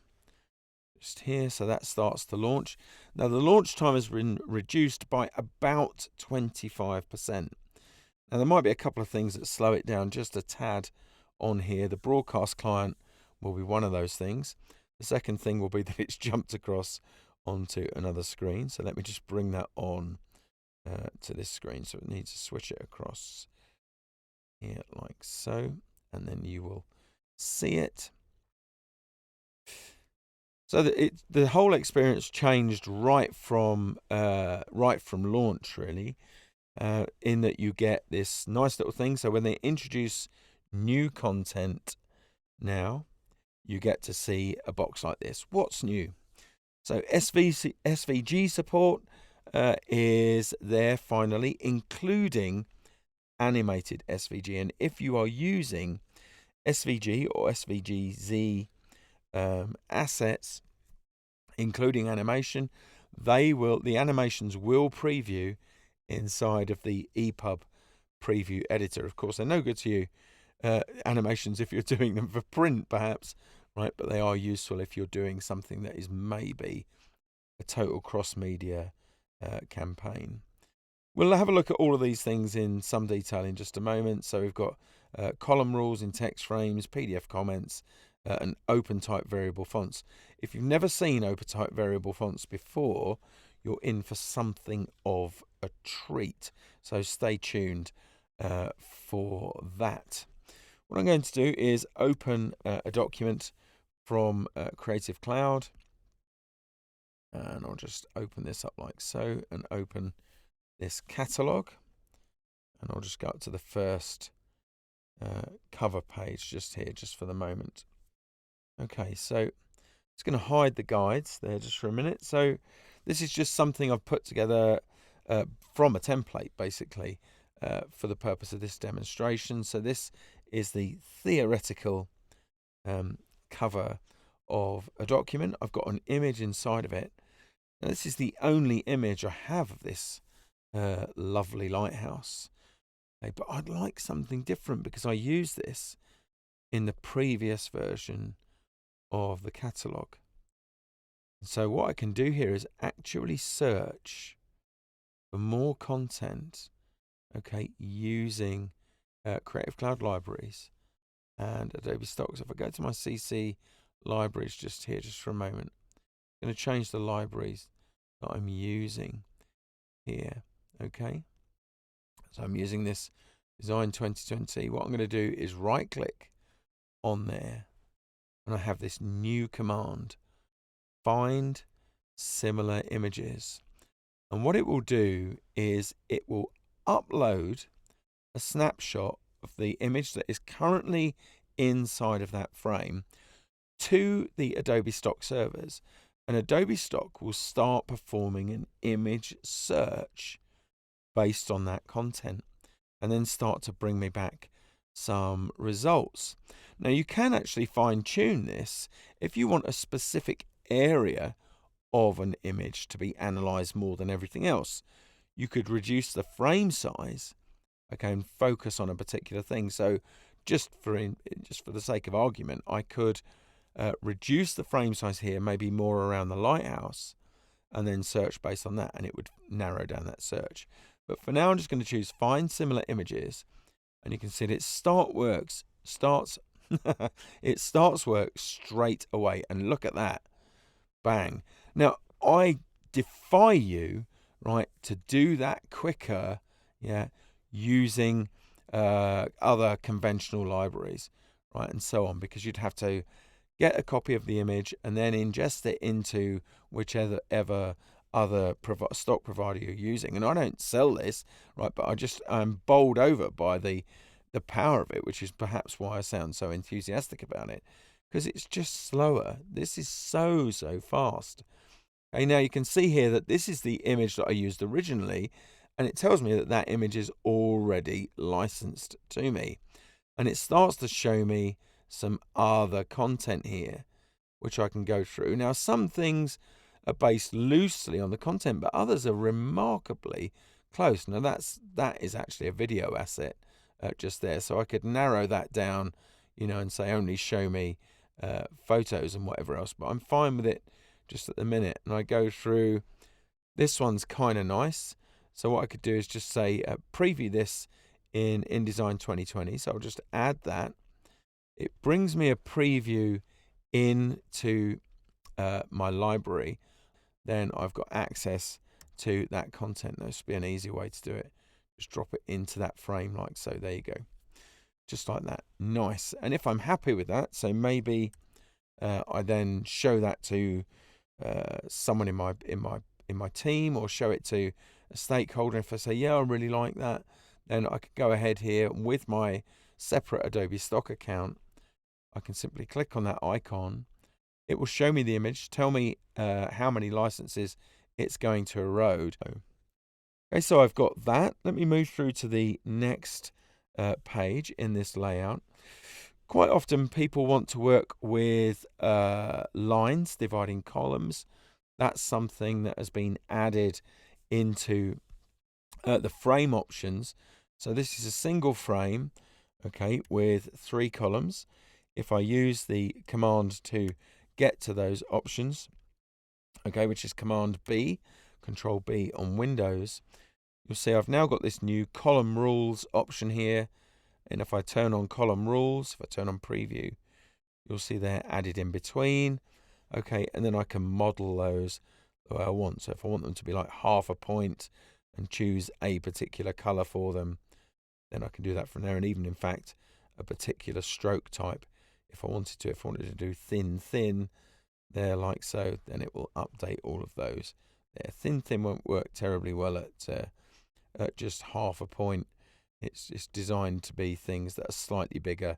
just here, so that starts to launch. Now the launch time has been reduced by about 25%. Now there might be a couple of things that slow it down just a tad on here. The broadcast client will be one of those things. The second thing will be that it's jumped across onto another screen. So let me just bring that on to this screen. So it needs to switch it across here like so, and then you will see it. So the whole experience changed right from launch, really, in that you get this nice little thing. So when they introduce new content now, you get to see a box like this. What's new? So SVG support is there finally, including animated SVG. And if you are using SVG or SVGZ assets, including animation, the animations will preview inside of the EPUB preview editor. Of course, they're no good to you, animations, if you're doing them for print, perhaps, right? But they are useful if you're doing something that is maybe a total cross-media campaign. We'll have a look at all of these things in some detail in just a moment. So we've got column rules in text frames, PDF comments, and open type variable fonts. If you've never seen open type variable fonts before, you're in for something of a treat. So stay tuned for that. What I'm going to do is open a document from Creative Cloud. And I'll just open this up like so and open this catalog. And I'll just go up to the first cover page just here, just for the moment. Okay, so it's going to hide the guides there just for a minute. So this is just something I've put together from a template, basically, for the purpose of this demonstration. So this is the theoretical cover of a document. I've got an image inside of it. Now, this is the only image I have of this lovely lighthouse. Okay, but I'd like something different because I used this in the previous version of the catalogue. So what I can do here is actually search for more content, okay, using Creative Cloud libraries and Adobe Stock. So if I go to my CC libraries just here, just for a moment, I'm going to change the libraries that I'm using here, okay? So I'm using this Design 2020. What I'm going to do is right click on there, and I have this new command, find similar images. And what it will do is it will upload a snapshot of the image that is currently inside of that frame to the Adobe Stock servers. And Adobe Stock will start performing an image search based on that content, and then start to bring me back some results. Now, you can actually fine-tune this if you want a specific area of an image to be analyzed more than everything else. You could reduce the frame size, okay, and focus on a particular thing. So just for the sake of argument, I could reduce the frame size here, maybe more around the lighthouse, and then search based on that, and it would narrow down that search. But for now, I'm just going to choose find similar images, and you can see that it starts work straight away. And look at that, bang. Now, I defy you, right, to do that quicker, yeah, using other conventional libraries, right, and so on, because you'd have to get a copy of the image and then ingest it into whichever other stock provider you're using. And I don't sell this, right, but I'm bowled over by the power of it, which is perhaps why I sound so enthusiastic about it, because it's just slower. This is so fast. Okay, now you can see here that this is the image that I used originally, and it tells me that that image is already licensed to me. And it starts to show me some other content here, which I can go through. Now, some things are based loosely on the content, but others are remarkably close. Now, that is actually a video asset just there. So I could narrow that down, and say only show me photos and whatever else. But I'm fine with it just at the minute. And I go through. This one's kind of nice. So what I could do is just say preview this in InDesign 2020. So I'll just add that. It brings me a preview into my library. Then I've got access to that content. This would be an easy way to do it. Just drop it into that frame like so. There you go. Just like that. Nice. And if I'm happy with that, so maybe I then show that to someone in my team, or show it to a stakeholder. If I say, yeah, I really like that, then I could go ahead here with my separate Adobe Stock account. I can simply click on that icon. It will show me the image, tell me how many licenses it's going to erode. Okay, so I've got that. Let me move through to the next page in this layout. Quite often people want to work with lines, dividing columns. That's something that has been added into the frame options. So this is a single frame, okay, with 3 columns. If I use the command to get to those options, okay, which is Command B, Control B on Windows, you'll see I've now got this new column rules option here. And if I turn on column rules, if I turn on preview, you'll see they're added in between. Okay, and then I can model those the way I want. So if I want them to be like half a point and choose a particular color for them, then I can do that from there. And even, in fact, a particular stroke type, if I wanted to. If I wanted to do thin, there like so, then it will update all of those. There, thin won't work terribly well at just half a point. It's designed to be things that are slightly bigger.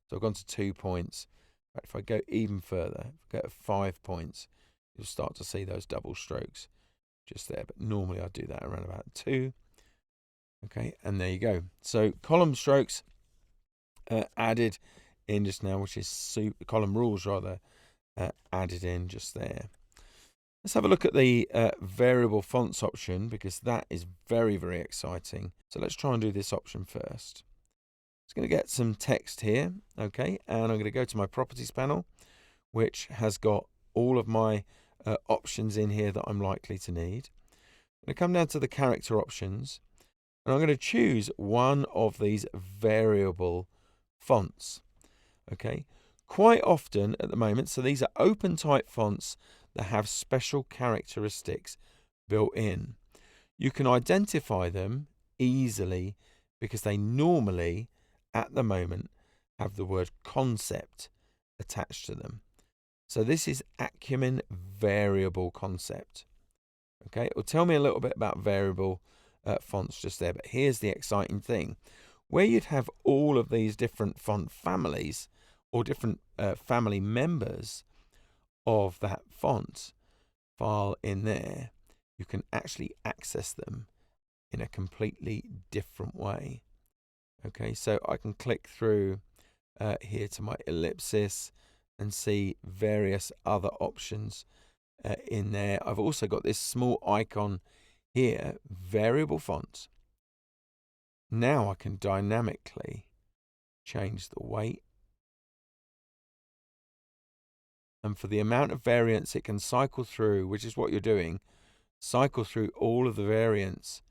So I've gone to 2 points. But if I go even further, if I go to 5 points, you'll start to see those double strokes just there. But normally I do that around about 2. Okay, and there you go. So column strokes added in just now, which is column rules rather, added in just there. Let's have a look at the variable fonts option, because that is very, very exciting. So let's try and do this option first. It's going to get some text here, okay, and I'm going to go to my properties panel, which has got all of my options in here that I'm likely to need. I'm going to come down to the character options, and I'm going to choose one of these variable fonts, okay. Quite often at the moment, so these are open type fonts that have special characteristics built in. You can identify them easily because they normally, at the moment, have the word concept attached to them. So this is Acumen variable concept. Okay, it will tell me a little bit about variable fonts just there, but here's the exciting thing. Where you'd have all of these different font families or different family members of that font file in there, you can actually access them in a completely different way. Okay, so I can click through here to my ellipsis and see various other options in there. I've also got this small icon here, variable fonts. Now I can dynamically change the weight. And for the amount of variants it can cycle through, which is what you're doing, cycle through all of the variants,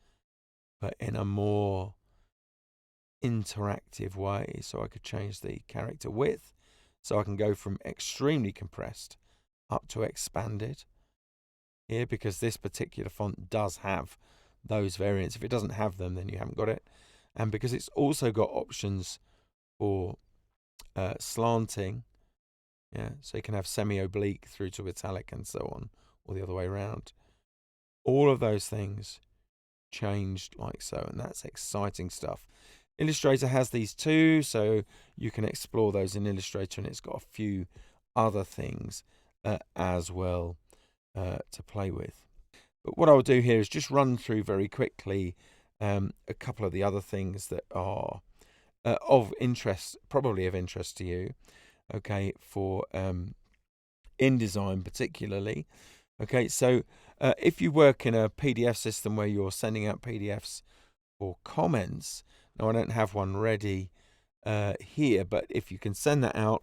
but in a more interactive way. So I could change the character width. So I can go from extremely compressed up to expanded here, because this particular font does have those variants. If it doesn't have them, then you haven't got it. And because it's also got options for slanting, yeah, so you can have semi-oblique through to italic and so on, or the other way around. All of those things changed like so, and that's exciting stuff. Illustrator has these too, so you can explore those in Illustrator, and it's got a few other things as well to play with. But what I'll do here is just run through very quickly a couple of the other things that are of interest, probably of interest to you, okay, for InDesign particularly. Okay, so if you work in a PDF system where you're sending out PDFs for comments, now I don't have one ready here, but if you can send that out,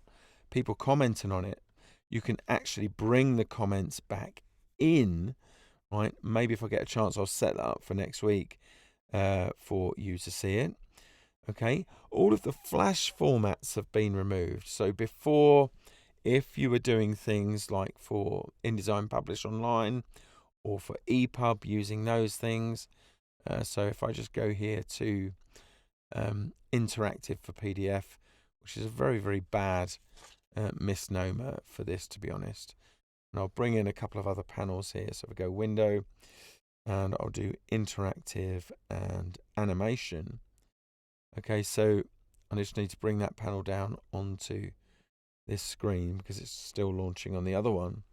people commenting on it, you can actually bring the comments back in, right? Maybe if I get a chance, I'll set that up for next week for you to see it. Okay, all of the flash formats have been removed. So before, if you were doing things like for InDesign Publish Online or for EPUB, using those things, so if I just go here to interactive for PDF, which is a very, very bad misnomer for this, to be honest. And I'll bring in a couple of other panels here. So if I go window, and I'll do interactive and animation. Okay, so I just need to bring that panel down onto this screen because it's still launching on the other one.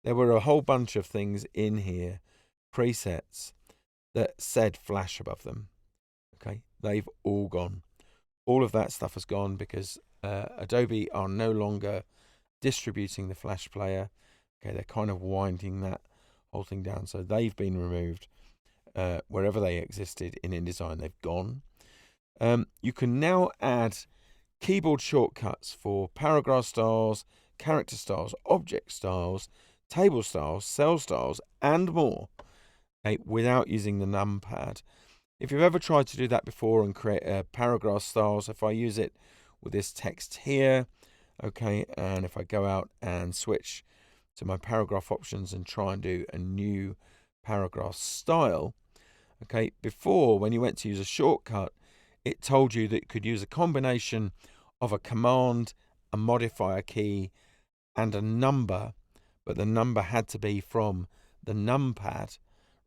There were a whole bunch of things in here, presets, that said flash above them. Okay, they've all gone. All of that stuff has gone because Adobe are no longer distributing the Flash player. Okay, they're kind of winding that whole thing down. So they've been removed. Wherever they existed in InDesign, they've gone. You can now add keyboard shortcuts for paragraph styles, character styles, object styles, table styles, cell styles, and more, okay, without using the numpad. If you've ever tried to do that before and create a paragraph styles, if I use it with this text here, okay, and if I go out and switch to my paragraph options and try and do a new paragraph style, okay, before when you went to use a shortcut, it told you that you could use a combination of a command, a modifier key, and a number, but the number had to be from the numpad,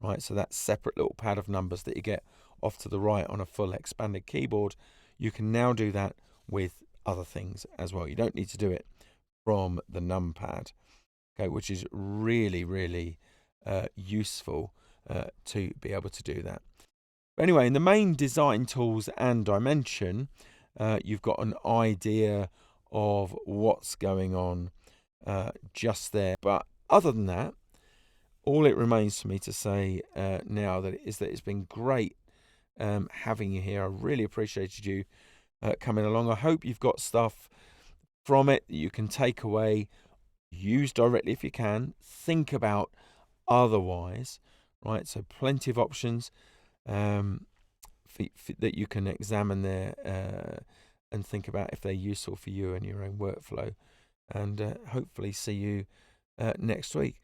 right? So that separate little pad of numbers that you get off to the right on a full expanded keyboard. You can now do that with other things as well. You don't need to do it from the numpad, okay, which is really, really useful to be able to do that. But anyway, in the main design tools and dimension, you've got an idea of what's going on just there. But other than that, all it remains for me to say now that it's been great having you here. I really appreciated you coming along. I hope you've got stuff from it that you can take away, use directly if you can, think about otherwise, right? So plenty of options that you can examine there and think about if they're useful for you and your own workflow. And hopefully see you next week.